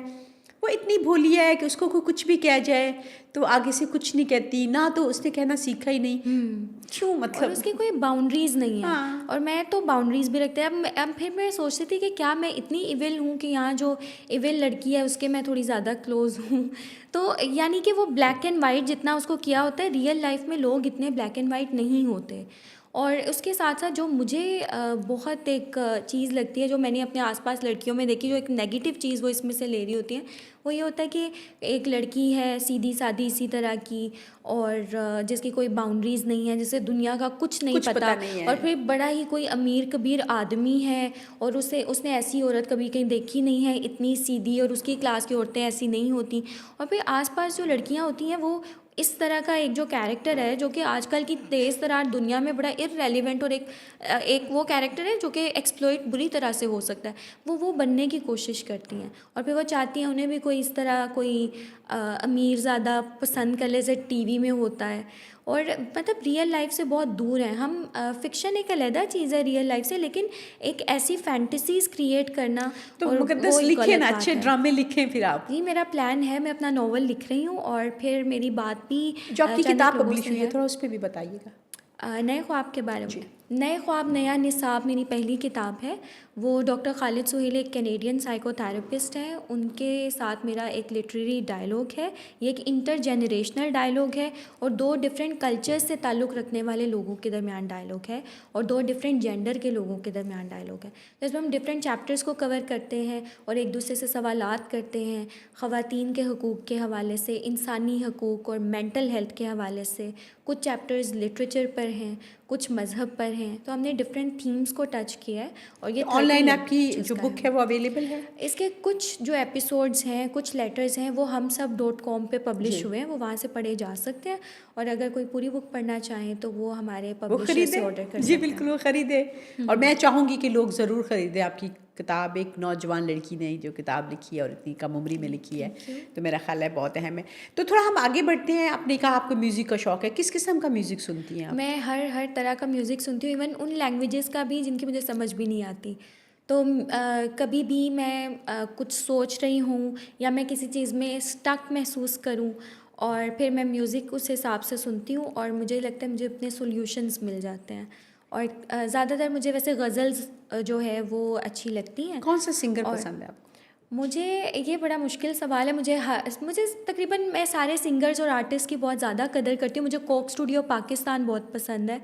वो इतनी भोली है कि उसको कोई कुछ भी कह जाए तो आगे से कुछ नहीं कहती, ना तो उसने कहना सीखा ही नहीं। क्यों और मतलब? उसकी कोई बाउंड्रीज़ नहीं है। हाँ, और मैं तो बाउंड्रीज़ भी रखते हैं। अब फिर मैं सोचती थी कि क्या मैं इतनी इविल हूँ कि यहाँ जो इविल लड़की है उसके मैं थोड़ी ज़्यादा क्लोज़ हूँ। तो यानी कि वो ब्लैक एंड वाइट जितना उसको किया होता है, रियल लाइफ में लोग इतने ब्लैक एंड वाइट नहीं होते। और उसके साथ साथ जो मुझे बहुत एक चीज़ लगती है जो मैंने अपने आसपास लड़कियों में देखी, जो एक नेगेटिव चीज़ वो इसमें से ले रही होती है, वो ये होता है कि एक लड़की है सीधी सादी इसी तरह की, और जिसकी कोई बाउंड्रीज़ नहीं है, जिसे दुनिया का कुछ नहीं कुछ पता, पता नहीं और है। फिर बड़ा ही कोई अमीर कबीर आदमी है, और उसने ऐसी औरत कभी कहीं देखी नहीं है इतनी सीधी, और उसकी क्लास की औरतें ऐसी नहीं होती। और फिर आसपास जो लड़कियां होती हैं वो इस तरह का एक जो कैरेक्टर है जो कि आजकल की तेज़ तरार दुनिया में बड़ा इररेलेवेंट, और एक वो कैरेक्टर है जो कि एक्सप्लॉइट बुरी तरह से हो सकता है, वो बनने की कोशिश करती हैं। और फिर वो चाहती हैं उन्हें भी कोई इस तरह कोई अमीर ज़्यादा पसंद कर ले जैसे टीवी में होता है। और मतलब रियल लाइफ से बहुत दूर हैं हम। फ़िक्शन एक अलग चीज़ है रियल लाइफ से, लेकिन एक ऐसी फैंटेसीज़ क्रिएट करना, तो और वो मुक़द्दस एक लिखें ना, गलत अच्छे बात है। ड्रामे लिखें फिर आप। जी, मेरा प्लान है, मैं अपना नॉवल लिख रही हूँ, और फिर मेरी बात भी जो आपकी चंद एक किताब लोगों पब्लिश से हुई है है। थोड़ा उस पे भी बताइएगा। नए ख्वाब के बारे जी। में। नए ख्वाब नया निसाब मेरी पहली किताब है। वो डॉक्टर खालिद सुहेल एक कैनेडियन साइकोथेरेपिस्ट हैं, उनके साथ मेरा एक लिटरेरी डायलॉग है। ये एक इंटरजेनरेशनल डायलॉग है, और 2 डिफरेंट कल्चर्स से ताल्लुक़ रखने वाले लोगों के दरमियान डायलॉग है, और 2 डिफरेंट जेंडर के लोगों के दरमियान डायलॉग है। तो इसमें हम डिफरेंट चैप्टर्स को कवर करते हैं और एक दूसरे से सवालात करते हैं, ख़वातीन के हकूक़ के हवाले से, इंसानी हकूक़ और मेंटल हेल्थ के हवाले से। कुछ चैप्टर्स लिटरेचर पर हैं, कुछ मज़हब पर हैं, तो हमने डिफरेंट थीम्स को टच किया है, और ये तो 30 ऑनलाइन आपकी लेक्चर्स जो का बुक है। है वो अवेलेबल है? इसके कुछ जो एपिसोड्स हैं, कुछ लेटर्स हैं, वो हम सब .com पे जी। पब्लिश हुए हैं, वो वहाँ से पढ़े जा सकते हैं। और अगर कोई पूरी बुक पढ़ना चाहें तो वो हमारे वो पब्लिशर से ख़रीदें। ऑर्डर कर जी सकते हैं। बिल्कुल, वो ख़रीदें, और मैं चाहूँगी कि लोग ज़रूर ख़रीदें आपकी किताब। एक नौजवान लड़की ने जो किताब लिखी है और इतनी कम उम्री में लिखी है, थैंक यू। तो मेरा ख़्याल है बहुत अहम है। तो थोड़ा हम आगे बढ़ते हैं। आपने कहा आपको म्यूज़िक का शौक़ है, किस किस्म का म्यूज़िक सुनती हैं आप? मैं हर तरह का म्यूज़िक सुनती हूँ, इवन उन लैंग्वेजेस का भी जिनकी मुझे समझ भी नहीं आती। तो कभी भी मैं कुछ सोच रही हूँ, या मैं किसी चीज़ में स्टक महसूस करूँ, और फिर मैं म्यूज़िक उस हिसाब से सुनती हूँ, और मुझे लगता है मुझे अपने सॉल्यूशंस मिल जाते हैं। और ज़्यादातर मुझे वैसे गज़ल्स जो है वो अच्छी लगती हैं। कौन सा सिंगर और पसंद है आपको? मुझे ये बड़ा मुश्किल सवाल है। मुझे तकरीबन मैं सारे सिंगर्स और आर्टिस्ट की बहुत ज़्यादा कदर करती हूँ। मुझे कोक स्टूडियो पाकिस्तान बहुत पसंद है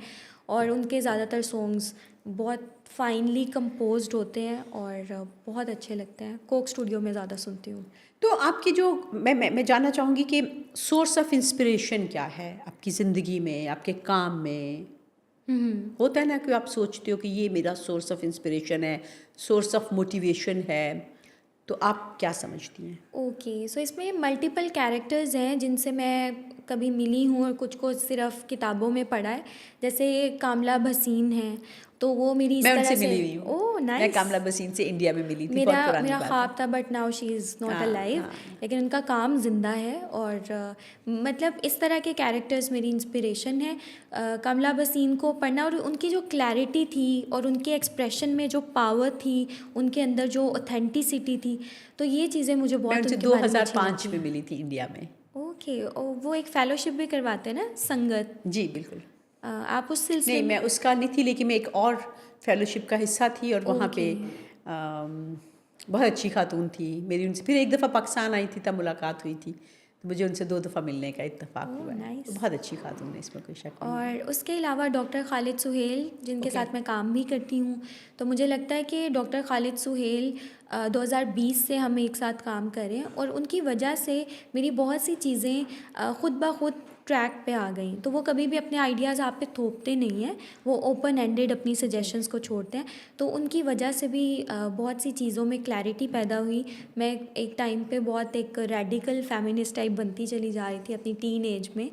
और उनके ज़्यादातर सॉन्ग्स बहुत फाइनली कंपोज्ड होते हैं और बहुत अच्छे लगते हैं। कोक स्टूडियो में ज़्यादा सुनती हूँ। तो आपकी जो मैं जानना चाहूँगी कि सोर्स ऑफ इंस्पिरेशन क्या है आपकी ज़िंदगी में, आपके काम में? होता है ना कि आप सोचते हो कि ये मेरा सोर्स ऑफ इंस्पिरेशन है, सोर्स ऑफ मोटिवेशन है, तो आप क्या समझती हैं? ओके, सो इसमें मल्टीपल कैरेक्टर्स हैं जिनसे मैं कभी मिली हूँ और कुछ को सिर्फ किताबों में पढ़ा है। जैसे कामला भसीन है, तो वो मेरी इस मैं तरह उनसे से। मिली हुई हूँ। ओह मैं नाइस। कामला बसीन से इंडिया में मिली थी, मेरा बहुत पुरानी मेरा बात है। ख्वाब था but now she is not हाँ, अलाइव। हाँ। लेकिन उनका काम ज़िंदा है और मतलब इस तरह के कैरेक्टर्स मेरी इंस्पिरेशन है। कमला भसीन को पढ़ना और उनकी जो क्लैरिटी थी और उनके एक्सप्रेशन में जो पावर थी, उनके अंदर जो ऑथेंटिसिटी थी, तो ये चीज़ें मुझे मैं बहुत उनसे उनके बारे में अच्छी 2005 लगती में हैं। मिली थी इंडिया में। ओके, वो एक फेलोशिप भी करवाते हैं ना, संगत। जी, बिल्कुल। आप उस सिलसिले नहीं, में। मैं उसका नहीं थी, लेकिन मैं एक और फेलोशिप का हिस्सा थी और वहाँ ओके। पे बहुत अच्छी खातून थी। मेरी उनसे फिर एक दफ़ा पाकिस्तान आई थी, तब मुलाकात हुई थी, तो मुझे उनसे 2 दफ़ा मिलने का इत्तेफाक ओह हुआ है। तो नाइस। बहुत अच्छी खातून है, इसमें कोई शक नहीं है। और उसके अलावा डॉक्टर खालिद सुहेल, जिनके ओके। साथ मैं काम भी करती हूँ, तो मुझे लगता है कि डॉक्टर खालिद सुहेल 2020 से हम एक साथ काम कर रहे हैं और उनकी वजह से मेरी बहुत सी चीज़ें ख़ुद ब खुद ट्रैक पे आ गई। तो वो कभी भी अपने आइडियाज़ आप पे थोपते नहीं हैं, वो ओपन एंडेड अपनी सजेशंस को छोड़ते हैं। तो उनकी वजह से भी बहुत सी चीज़ों में क्लैरिटी पैदा हुई। मैं एक टाइम पे बहुत एक रेडिकल फेमिनिस्ट टाइप बनती चली जा रही थी अपनी टीन एज में।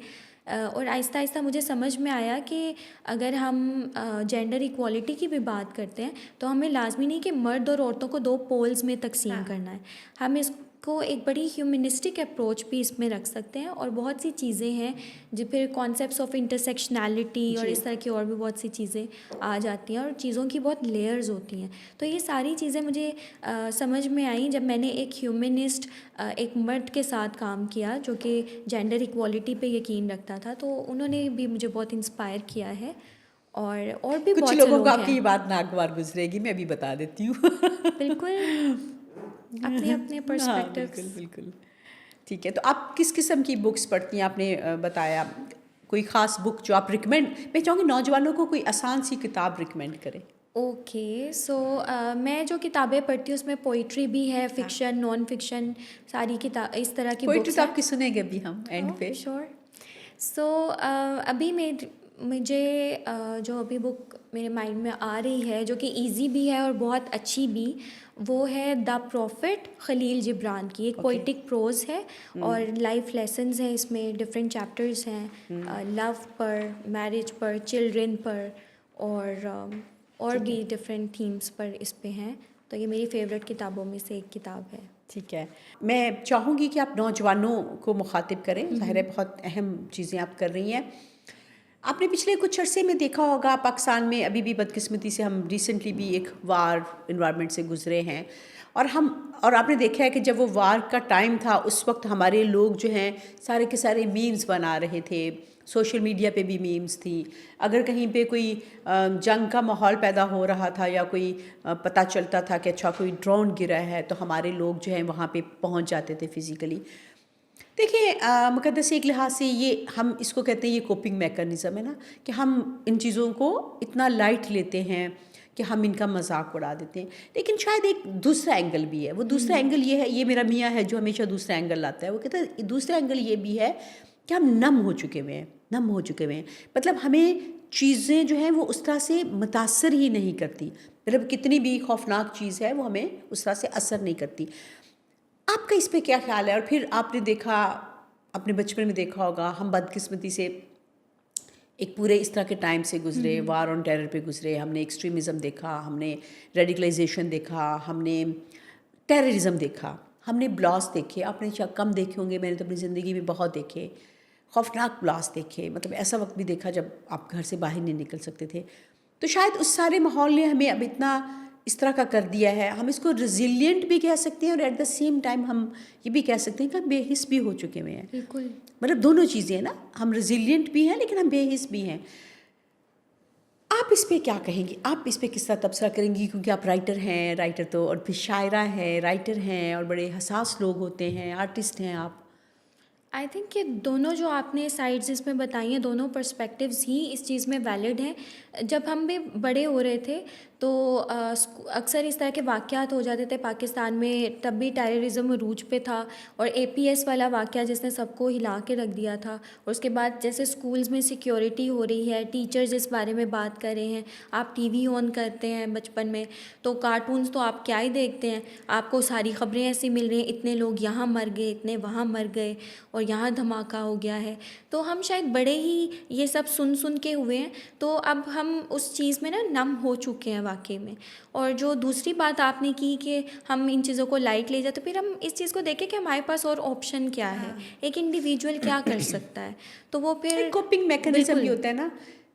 और आहिस्ता आहिस्ता मुझे समझ में आया कि अगर हम जेंडर इक्वालिटी की भी बात करते हैं तो हमें लाजमी नहीं कि मर्द और औरतों को 2 पोल्स में तकसीम करना है। हम इसको एक बड़ी ह्यूमनिस्टिक अप्रोच भी इसमें रख सकते हैं और बहुत सी चीज़ें हैं जो फिर कॉन्सेप्ट्स ऑफ इंटरसेक्शनैलिटी और जी। इस तरह की और भी बहुत सी चीज़ें आ जाती हैं और चीज़ों की बहुत लेयर्स होती हैं। तो ये सारी चीज़ें मुझे समझ में आई जब मैंने एक ह्यूमनिस्ट एक मर्द के साथ काम किया जो कि जेंडर इक्वालिटी पे यकीन रखता था। तो उन्होंने भी मुझे बहुत इंस्पायर किया है और भी कुछ बहुत से लोगों को लोग आपकी हैं। ये बात नागवार गुजरेगी, मैं अभी बता देती हूँ। बिल्कुल, अपने अपने हाँ, बिल्कुल, पर्सपेक्टिव्स। बिल्कुल। ठीक है, तो आप किस किस्म की बुक्स पढ़ती हैं? आपने बताया, कोई ख़ास बुक जो आप रिकमेंड, मैं चाहूँगी नौजवानों को कोई आसान सी किताब रिकमेंड करें। ओके, सो मैं जो किताबें पढ़ती हूँ उसमें पोइट्री भी है, फ़िक्शन, नॉन फ़िक्शन, सारी किताब इस तरह की पोइट्री बुक्स तो हैं। आपकी सुनेंगे अभी हम एंड पे। श्योर। सो अभी मुझे जो अभी बुक मेरे माइंड में आ रही है जो कि इजी भी है और बहुत अच्छी भी, वो है द प्रॉफिट, खलील जिब्रान की। एक पोइटिक प्रोज है और लाइफ लेसन्स हैं इसमें, डिफरेंट चैप्टर्स हैं लव पर, मैरिज पर, चिल्ड्रन पर और भी डिफरेंट थीम्स पर इस पे हैं। तो ये मेरी फेवरेट किताबों में से एक किताब है। ठीक है, मैं चाहूँगी कि आप नौजवानों को मुखातिब करें, ज़ाहिर है बहुत अहम चीज़ें आप कर रही हैं। आपने पिछले कुछ अरसे में देखा होगा पाकिस्तान में अभी भी बदकिस्मती से हम रिसेंटली भी एक वार इन्वायरमेंट से गुजरे हैं और आपने देखा है कि जब वो वार का टाइम था उस वक्त हमारे लोग जो हैं सारे के सारे मीम्स बना रहे थे, सोशल मीडिया पे भी मीम्स थी। अगर कहीं पे कोई जंग का माहौल पैदा हो रहा था या कोई पता चलता था कि अच्छा कोई ड्रोन गिरा है, तो हमारे लोग जो हैं वहाँ पे पहुँच जाते थे फिज़िकली। देखिए, मुक़द्दस एक लिहाज से ये हम इसको कहते हैं, ये कोपिंग मैकेनिज़्म है ना, कि हम इन चीज़ों को इतना लाइट लेते हैं कि हम इनका मजाक उड़ा देते हैं। लेकिन शायद एक दूसरा एंगल भी है। वो दूसरा एंगल ये है, ये मेरा मियाँ है जो हमेशा दूसरा एंगल लाता है। वो कहता है दूसरा एंगल ये भी है कि हम नम हो चुके हुए हैं। मतलब हमें चीज़ें जो हैं वो उस तरह से मुतासर ही नहीं करती। मतलब कितनी भी खौफनाक चीज़ है वो हमें उस तरह से असर नहीं करती। आपका इस पे क्या ख्याल है? और फिर आपने देखा, अपने बचपन में देखा होगा, हम बदकिस्मती से एक पूरे इस तरह के टाइम से गुजरे, वार ऑन टेरर पे गुजरे। हमने एक्सट्रीमिज़म देखा, हमने रेडिकलाइजेशन देखा, हमने टेररिज्म देखा, हमने ब्लास्ट देखे। आपने शायद कम देखे होंगे, मैंने तो अपनी ज़िंदगी में बहुत देखे, खौफनाक ब्लास्ट देखे। मतलब ऐसा वक्त भी देखा जब आप घर से बाहर नहीं निकल सकते थे। तो शायद उस सारे माहौल ने हमें अब इतना इस तरह का कर दिया है, हम इसको रेजिलिएंट भी कह सकते हैं और एट द सेम टाइम हम ये भी कह सकते हैं कि हम बेहिस भी हो चुके हुए हैं। मतलब दोनों चीज़ें हैं ना, हम रेजिलिएंट भी हैं लेकिन हम बेहिस भी हैं। आप आप इस पे क्या कहेंगी, आप इस पे किस तरह तबसरा करेंगी, क्योंकि आप राइटर हैं, राइटर तो और फिर शायरा हैं, राइटर हैं और बड़े हसास लोग होते हैं, आर्टिस्ट हैं आप। आई थिंक कि दोनों जो आपने साइड्स इसमें बताई हैं, दोनों पर्सपेक्टिव्स ही इस चीज़ में वैलिड हैं। जब हम भी बड़े हो रहे थे तो अक्सर इस तरह के वाक़यात हो जाते थे पाकिस्तान में, तब भी टेररिज्म अरूज पे था, और एपीएस वाला वाक़या जिसने सबको हिला के रख दिया था। और उसके बाद जैसे स्कूल्स में सिक्योरिटी हो रही है, टीचर्स इस बारे में बात कर रहे हैं, आप टीवी ऑन करते हैं बचपन में तो कार्टून्स तो आप क्या ही देखते हैं, आपको सारी ख़बरें ऐसी मिल रही हैं, इतने लोग यहाँ मर गए, इतने वहाँ मर गए और यहाँ धमाका हो गया है। तो हम शायद बड़े ही ये सब सुन सुन के हुए हैं, तो अब हम उस चीज़ में ना नम हो चुके हैं वाकई में। और जो दूसरी बात आपने की कि हम इन चीज़ों को लाइट ले जाते, फिर हम इस चीज़ को देखें कि हमारे पास और ऑप्शन क्या है, एक इंडिविजुअल क्या कर सकता है, तो वो फिर एक कोपिंग मैकेनिज्म भी बिल्कुल होता है ना,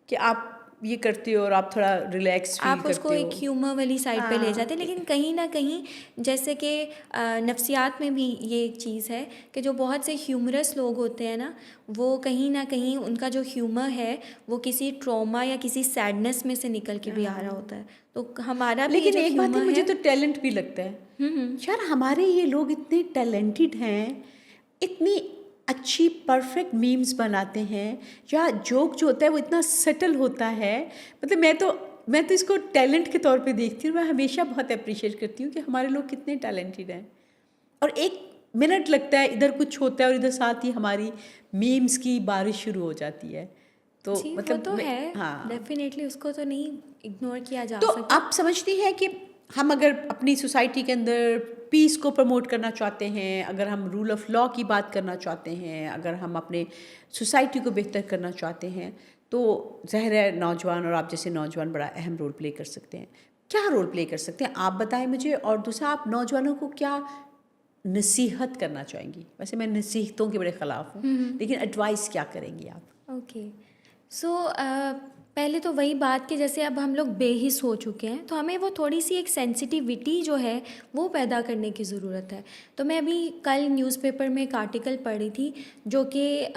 कि आप ये करते हो और आप थोड़ा रिलैक्स फील आप उसको करते एक हो। ह्यूमर वाली साइड पे ले हाँ, जाते हैं। लेकिन कहीं ना कहीं जैसे कि नफ्सियात में भी ये एक चीज़ है कि जो बहुत से ह्यूमरस लोग होते हैं ना, वो कहीं ना कहीं उनका जो ह्यूमर है वो किसी ट्रॉमा या किसी सैडनेस में से निकल के भी आ रहा होता है। तो हमारा भी ये लेकिन जो एक बात है, ह्यूमर मुझे है। तो टैलेंट भी लगता है यार, हमारे ये लोग इतने टैलेंटेड हैं, इतनी अच्छी परफेक्ट मीम्स बनाते हैं, या जोक जो होता है वो इतना सटल होता है। मतलब मैं तो इसको टैलेंट के तौर पे देखती हूँ। मैं हमेशा बहुत अप्रिशिएट करती हूँ कि हमारे लोग कितने टैलेंटेड हैं। और 1 मिनट लगता है, इधर कुछ होता है और इधर साथ ही हमारी मीम्स की बारिश शुरू हो जाती है। तो जी वो मतलब तो है, हाँ, डेफिनेटली उसको तो नहीं इग्नोर किया जा तो सकता। आप समझती हैं कि हम अगर अपनी सोसाइटी के अंदर पीस को प्रमोट करना चाहते हैं, अगर हम रूल ऑफ लॉ की बात करना चाहते हैं, अगर हम अपने सोसाइटी को बेहतर करना चाहते हैं, तो ज़ाहिर है नौजवान और आप जैसे नौजवान बड़ा अहम रोल प्ले कर सकते हैं। क्या रोल प्ले कर सकते हैं आप बताएं मुझे, और दूसरा आप नौजवानों को क्या नसीहत करना चाहेंगी? वैसे मैं नसीहतों के बड़े ख़िलाफ़ हूँ, लेकिन एडवाइस क्या करेंगी आप? ओके, सो पहले तो वही बात कि जैसे अब हम लोग बेहिस हो चुके हैं, तो हमें वो थोड़ी सी एक सेंसिटिविटी जो है वो पैदा करने की ज़रूरत है। तो मैं अभी कल न्यूज़पेपर में एक आर्टिकल पढ़ी थी जो कि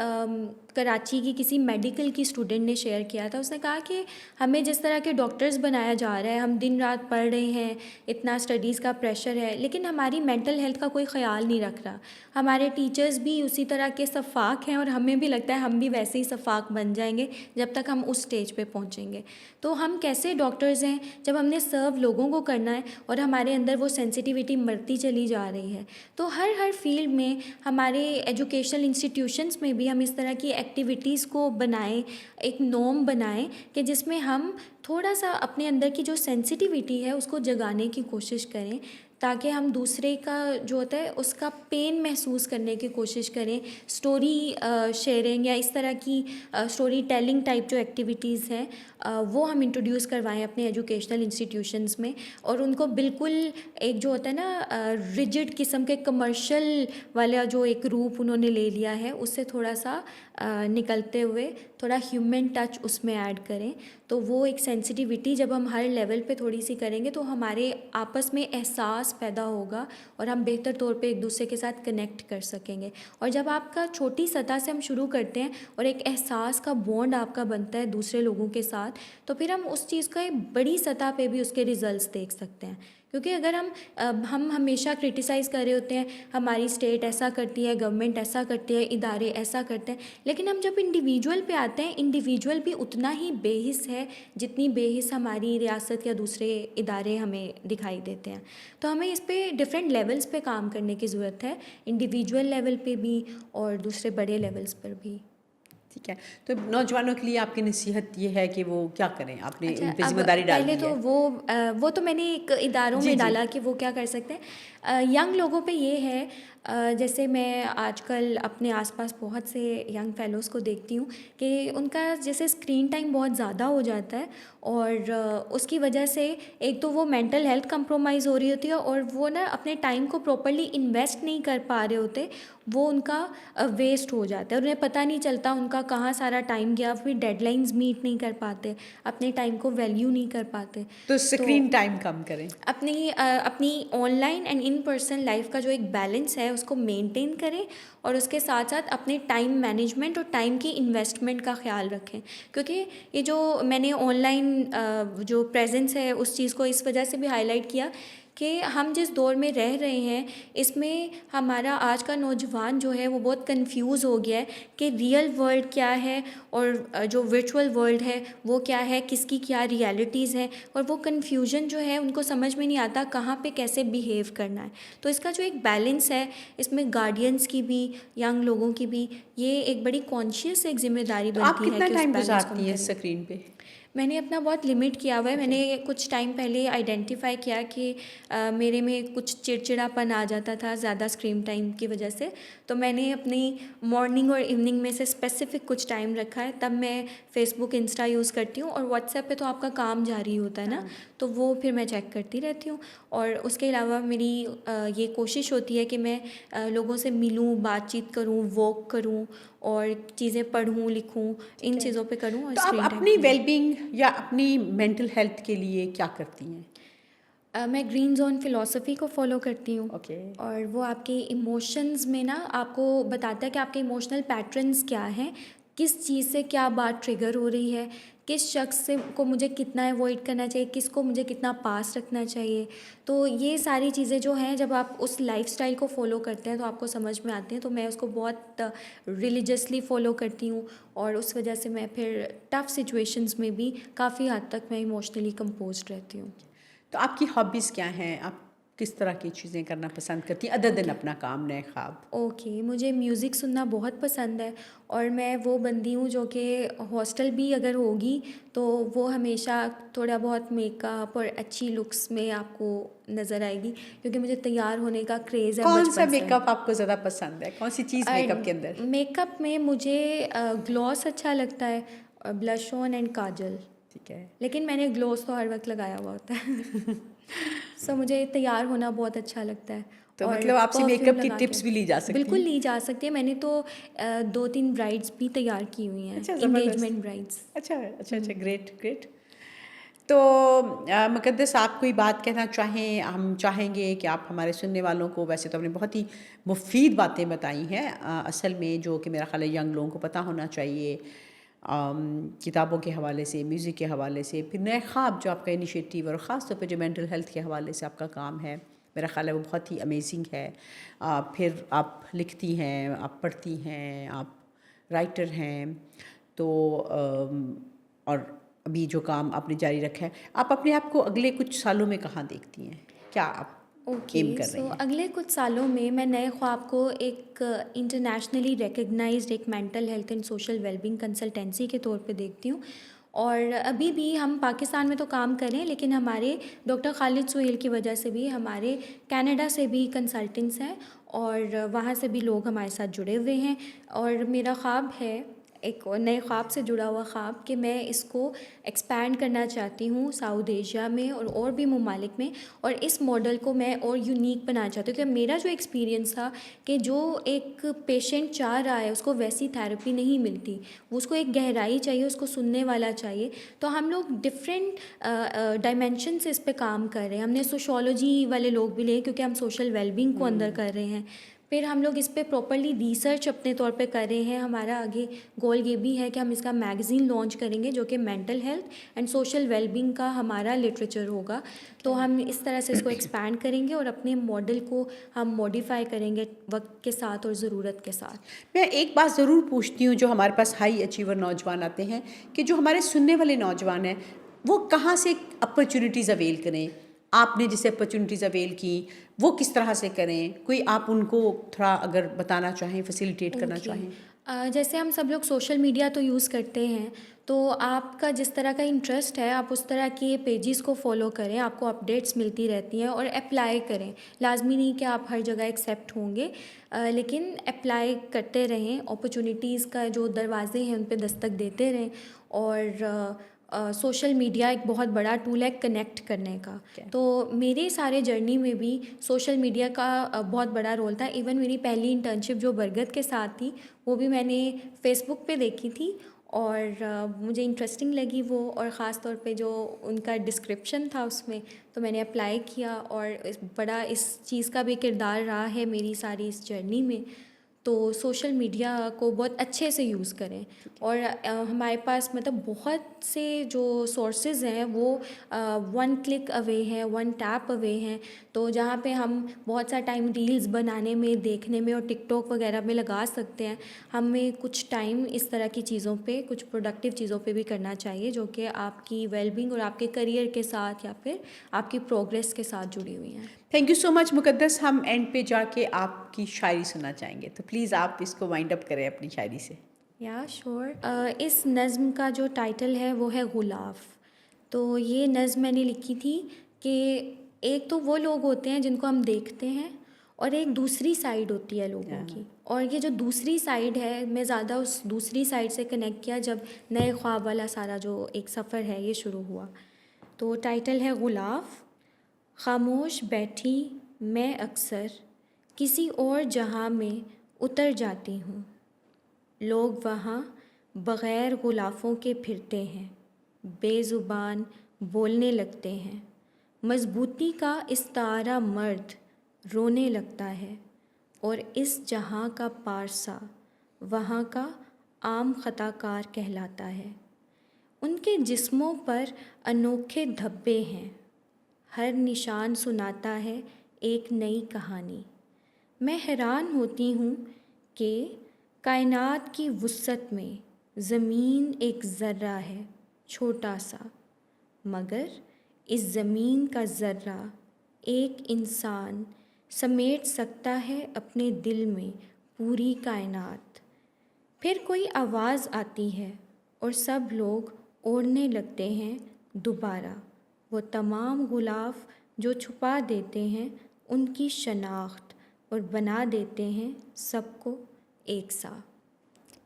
कराची की किसी मेडिकल की स्टूडेंट ने शेयर किया था। उसने कहा कि हमें जिस तरह के डॉक्टर्स बनाया जा रहा है, हम दिन रात पढ़ रहे हैं, इतना स्टडीज़ का प्रेशर है, लेकिन हमारी मेंटल हेल्थ का कोई ख्याल नहीं रख रहा। हमारे टीचर्स भी उसी तरह के सफाक हैं और हमें भी लगता है हम भी वैसे ही सफाक बन जाएंगे जब तक हम उस स्टेज पे पहुंचेंगे। तो हम कैसे डॉक्टर्स हैं जब हमने सर्व लोगों को करना है और हमारे अंदर वो सेंसिटिविटी मरती चली जा रही है। तो हर फील्ड में, हमारे एजुकेशनल इंस्टीट्यूशंस में भी हम इस तरह की एक्टिविटीज़ को बनाएं, एक नॉर्म बनाएं कि जिसमें हम थोड़ा सा अपने अंदर की जो सेंसिटिविटी है उसको जगाने की कोशिश करें, ताकि हम दूसरे का जो होता है उसका पेन महसूस करने की कोशिश करें। स्टोरी शेयरिंग या इस तरह की स्टोरी टेलिंग टाइप जो एक्टिविटीज़ हैं वो हम इंट्रोड्यूस करवाएं अपने एजुकेशनल इंस्टीट्यूशंस में, और उनको बिल्कुल एक जो होता है ना रिजिड किस्म के कमर्शियल वाला जो एक रूप उन्होंने ले लिया है, उससे थोड़ा सा निकलते हुए थोड़ा ह्यूमन टच उसमें ऐड करें। तो वो एक सेंसिटिविटी जब हम हर लेवल पे थोड़ी सी करेंगे तो हमारे आपस में एहसास पैदा होगा और हम बेहतर तौर पे एक दूसरे के साथ कनेक्ट कर सकेंगे। और जब आपका छोटी सतह से हम शुरू करते हैं और एक एहसास का बॉन्ड आपका बनता है दूसरे लोगों के साथ, तो फिर हम उस चीज़ का एक बड़ी सतह पे भी उसके रिजल्ट्स देख सकते हैं। क्योंकि अगर हम हमेशा क्रिटिसाइज़ कर रहे होते हैं, हमारी स्टेट ऐसा करती है, गवर्नमेंट ऐसा करती है, इदारे ऐसा करते हैं, लेकिन हम जब इंडिविजुअल पे आते हैं, इंडिविजुअल भी उतना ही बेहिस है जितनी बेहिस हमारी रियासत या दूसरे इदारे हमें दिखाई देते हैं। तो हमें इस पे डिफरेंट लेवल्स पे काम करने की ज़रूरत है, इंडिविजुअल लेवल पे भी और दूसरे बड़े लेवल्स पर भी। ठीक है, तो नौजवानों के लिए आपकी नसीहत ये है कि वो क्या करें? आपने अच्छा, उन पे अब ज़िम्मेदारी डाल पहले दी तो है। वो तो मैंने एक इदारों जी, में जी। डाला कि वो क्या कर सकते हैं। यंग लोगों पे ये है, जैसे मैं आजकल अपने आसपास बहुत से यंग फेलोज़ को देखती हूँ कि उनका जैसे स्क्रीन टाइम बहुत ज़्यादा हो जाता है, और उसकी वजह से एक तो वो मेंटल हेल्थ कंप्रोमाइज़ हो रही होती है, और वो ना अपने टाइम को प्रॉपर्ली इन्वेस्ट नहीं कर पा रहे होते, वो उनका वेस्ट हो जाता है और उन्हें पता नहीं चलता उनका कहाँ सारा टाइम गया, फिर डेडलाइंस मीट नहीं कर पाते, अपने टाइम को वैल्यू नहीं कर पाते। तो तो स्क्रीन टाइम कम करें। अपनी online and in person life का जो एक बैलेंस है उसको मेंटेन करें और उसके साथ साथ अपने टाइम मैनेजमेंट और टाइम की इन्वेस्टमेंट का ख्याल रखें। क्योंकि ये जो मैंने ऑनलाइन जो प्रेजेंस है उस चीज़ को इस वजह से भी हाईलाइट किया कि हम जिस दौर में रह रहे हैं इसमें हमारा आज का नौजवान जो है वो बहुत कंफ्यूज हो गया है कि रियल वर्ल्ड क्या है और जो वर्चुअल वर्ल्ड है वो क्या है, किसकी क्या रियलिटीज़ हैं, और वो कन्फ्यूजन जो है उनको समझ में नहीं आता कहाँ पे कैसे बिहेव करना है। तो इसका जो एक बैलेंस है इसमें गार्डियंस की भी, यंग लोगों की भी ये एक बड़ी कॉन्शियस एक जिम्मेदारी तो आप बनती है कितना कि उस टाइम बैलेंस को हम गुजारती हैं करें। स्क्रीन पे? मैंने अपना बहुत लिमिट किया हुआ है। अच्छा। मैंने कुछ टाइम पहले आइडेंटिफाई किया कि मेरे में कुछ चिड़चिड़ापन आ जाता था ज़्यादा स्क्रीन टाइम की वजह से। तो मैंने अपनी मॉर्निंग और इवनिंग में से स्पेसिफिक कुछ टाइम रखा है, तब मैं फ़ेसबुक, इंस्टा यूज़ करती हूँ और व्हाट्सएप पे तो आपका काम जारी होता है ना, हाँ। तो वो फिर मैं चेक करती रहती हूँ। और उसके अलावा मेरी ये कोशिश होती है कि मैं लोगों से मिलूँ, बातचीत करूँ, वॉक करूँ और चीज़ें पढ़ूँ, लिखूँ, इन ठीक है। चीज़ों पे करूँ और तो आप स्क्रीन टाइम अपनी कम करूँ। वेलबींग या अपनी मेंटल हेल्थ के लिए क्या करती हैं? मैं ग्रीन जोन फ़िलॉसफ़ी को फ़ॉलो करती हूँ ओके। और वो आपके इमोशंस में ना आपको बताता है कि आपके इमोशनल पैटर्न्स क्या हैं, किस चीज़ से क्या बात ट्रिगर हो रही है, किस शख्स से को मुझे कितना अवॉइड करना चाहिए, किसको मुझे कितना पास रखना चाहिए। तो ये सारी चीज़ें जो हैं जब आप उस लाइफ़स्टाइल को फ़ॉलो करते हैं तो आपको समझ में आती हैं। तो मैं उसको बहुत रिलीजियसली फ़ॉलो करती हूँ और उस वजह से मैं फिर टफ़ सिचुएशंस में भी काफ़ी हद तक मैं इमोशनली कंपोज़्ड रहती हूँ। तो आपकी हॉबीज़ क्या हैं? आप किस तरह की चीज़ें करना पसंद करती हैं अदर देन ओके। अपना काम, नए ख्वाब? ओके, मुझे म्यूज़िक सुनना बहुत पसंद है और मैं वो बंदी हूँ जो कि हॉस्टल भी अगर होगी तो वो हमेशा थोड़ा बहुत मेकअप और अच्छी लुक्स में आपको नज़र आएगी, क्योंकि मुझे तैयार होने का क्रेज़ है कौन-सा बचपन से। मेकअप आपको ज़्यादा पसंद है? कौन-सी चीज़ मेकअप के अंदर? मेकअप में मुझे ग्लॉस अच्छा लगता है और ब्लश ऑन एंड काजल। ठीक है। लेकिन मैंने ग्लोव्स तो हर वक्त लगाया हुआ होता है। सो मुझे तैयार होना बहुत अच्छा लगता है तो और मतलब आपसे परफ्यूम मेकअप की लगा के टिप्स भी ली जा सकती बिल्कुल हैं? ली जा सकती है। मैंने तो 2-3 ब्राइड्स भी तैयार की हुई हैं, अच्छा, ज़बरदस्त। Engagement brides. अच्छा, अच्छा, अच्छा, हुँ। Great, great. तो मुक़द्दस आप कोई बात कहना चाहें, हम चाहेंगे कि आप हमारे सुनने वालों को, वैसे तो आपने बहुत ही मुफ़ीद बातें बताई हैं असल में, जो कि मेरा ख़्याल है यंग लोगों को पता होना चाहिए, किताबों के हवाले से, म्यूज़िक के हवाले से, फिर नए ख़्वाब जो आपका इनिशिएटिव और ख़ास तौर पे जो मेंटल हेल्थ के हवाले से आपका काम है, मेरा ख़्याल है वो बहुत ही अमेजिंग है। फिर आप लिखती हैं, आप पढ़ती हैं, आप राइटर हैं, तो और अभी जो काम आपने जारी रखा है, आप अपने आप को अगले कुछ सालों में कहाँ देखती हैं? क्या आप एम ओके, कर सो रही हैं? अगले कुछ सालों में मैं नए ख्वाब को एक इंटरनेशनली रिकग्नाइज्ड एक mental health and social wellbeing consultancy के तौर पे देखती हूँ। और अभी भी हम पाकिस्तान में तो काम कर रहे हैं, लेकिन हमारे डॉक्टर खालिद सुहेल की वजह से भी हमारे कनाडा से भी कंसल्टेंट्स हैं और वहाँ से भी लोग हमारे साथ जुड़े हुए हैं। और मेरा ख्वाब है, एक और नए ख्वाब से जुड़ा हुआ ख्वाब, कि मैं इसको एक्सपैंड करना चाहती हूँ साउथ एशिया में और भी ममालिक में, और इस मॉडल को मैं और यूनिक बनाना चाहती हूँ। कि मेरा जो एक्सपीरियंस था कि जो एक पेशेंट चाह रहा है उसको वैसी थेरेपी नहीं मिलती, वो उसको एक गहराई चाहिए, उसको सुनने वाला चाहिए। तो हम लोग डिफरेंट डायमेंशन से इस पे काम कर रहे हैं। हमने सोशोलॉजी वाले लोग भी लिए क्योंकि हम सोशल वेलबींग को अंदर कर रहे हैं। फिर हम लोग इस पे प्रॉपर्ली रिसर्च अपने तौर पे कर रहे हैं। हमारा आगे गोल ये भी है कि हम इसका मैगज़ीन लॉन्च करेंगे जो कि mental health and social wellbeing का हमारा लिटरेचर होगा। तो हम इस तरह से इसको एक्सपैंड करेंगे और अपने मॉडल को हम मॉडिफाई करेंगे वक्त के साथ और ज़रूरत के साथ। मैं एक बात ज़रूर पूछती हूँ, जो हमारे पास हाई अचीवर नौजवान आते हैं, कि जो हमारे सुनने वाले नौजवान हैं, वो कहाँ से अपॉर्चुनिटीज़ अवेल करें? आपने जैसे अपॉर्चुनिटीज़ अवेल की, वो किस तरह से करें? कोई आप उनको थोड़ा अगर बताना चाहें, फैसिलिटेट करना ओके। चाहें? जैसे हम सब लोग सोशल मीडिया तो यूज़ करते हैं, तो आपका जिस तरह का इंटरेस्ट है आप उस तरह के पेजेस को फॉलो करें, आपको अपडेट्स मिलती रहती हैं, और अप्लाई करें। लाज़मी नहीं कि आप हर जगह एक्सेप्ट होंगे, लेकिन अप्लाई करते रहें, अपॉर्चुनिटीज़ का जो दरवाजे हैं उन पे दस्तक देते रहें। और सोशल मीडिया एक बहुत बड़ा टूल है कनेक्ट करने का। क्या? तो मेरे सारे जर्नी में भी सोशल मीडिया का बहुत बड़ा रोल था। इवन मेरी पहली इंटर्नशिप जो बरगद के साथ थी वो भी मैंने फ़ेसबुक पे देखी थी, और मुझे इंटरेस्टिंग लगी वो, और ख़ास तौर पे जो उनका डिस्क्रिप्शन था उसमें, तो मैंने अप्लाई किया और बड़ा इस चीज़ का भी किरदार रहा है मेरी सारी इस जर्नी में। तो सोशल मीडिया को बहुत अच्छे से यूज़ करें, और हमारे पास मतलब बहुत से जो सोर्सेज़ हैं वो वन क्लिक अवे हैं, वन टैप अवे हैं। तो जहाँ पे हम बहुत सा टाइम रील्स बनाने में, देखने में और टिकटॉक वगैरह में लगा सकते हैं, हमें कुछ टाइम इस तरह की चीज़ों पे, कुछ प्रोडक्टिव चीज़ों पे भी करना चाहिए जो कि आपकी वेलबींग और आपके करियर के साथ या फिर आपकी प्रोग्रेस के साथ जुड़ी हुई हैं। Thank you so much Muqaddas. हम एंड पे जाके आपकी शायरी सुनना चाहेंगे, तो प्लीज़ आप इसको वाइंड अप करें अपनी शायरी से। या श्योर। इस नज़्म का जो टाइटल है वो है गुलाफ। तो ये नज़्म मैंने लिखी थी कि एक तो वो लोग होते हैं जिनको हम देखते हैं, और एक दूसरी साइड होती है लोगों की, और ये जो दूसरी साइड है, मैं ज़्यादा उस दूसरी साइड से कनेक्ट किया जब नए ख्वाब वाला सारा जो एक सफ़र है ये शुरू हुआ। तो टाइटल है गुलाफ। खामोश बैठी मैं अक्सर किसी और जहाँ में उतर जाती हूँ। लोग वहाँ बग़ैर गुलाफ़ों के फिरते हैं, बेज़ुबान बोलने लगते हैं। मज़बूती का इस्तारा मर्द रोने लगता है, और इस जहाँ का पारसा वहाँ का आम ख़ताकार कहलाता है। उनके जिस्मों पर अनोखे धब्बे हैं, हर निशान सुनाता है एक नई कहानी। मैं हैरान होती हूँ कि कायनात की वुसअत में ज़मीन एक ज़र्रा है, छोटा सा, मगर इस ज़मीन का ज़र्रा एक इंसान समेट सकता है अपने दिल में पूरी कायनात। फिर कोई आवाज़ आती है और सब लोग ओढ़ने लगते हैं दोबारा वो तमाम गुलाफ जो छुपा देते हैं उनकी शनाख्त, और बना देते हैं सबको एक सा।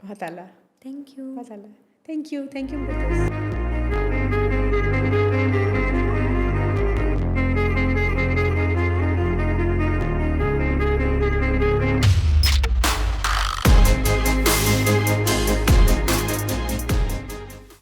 बहुत आला, थैंक यू। बहुत आला। Thank you मुक़द्दस।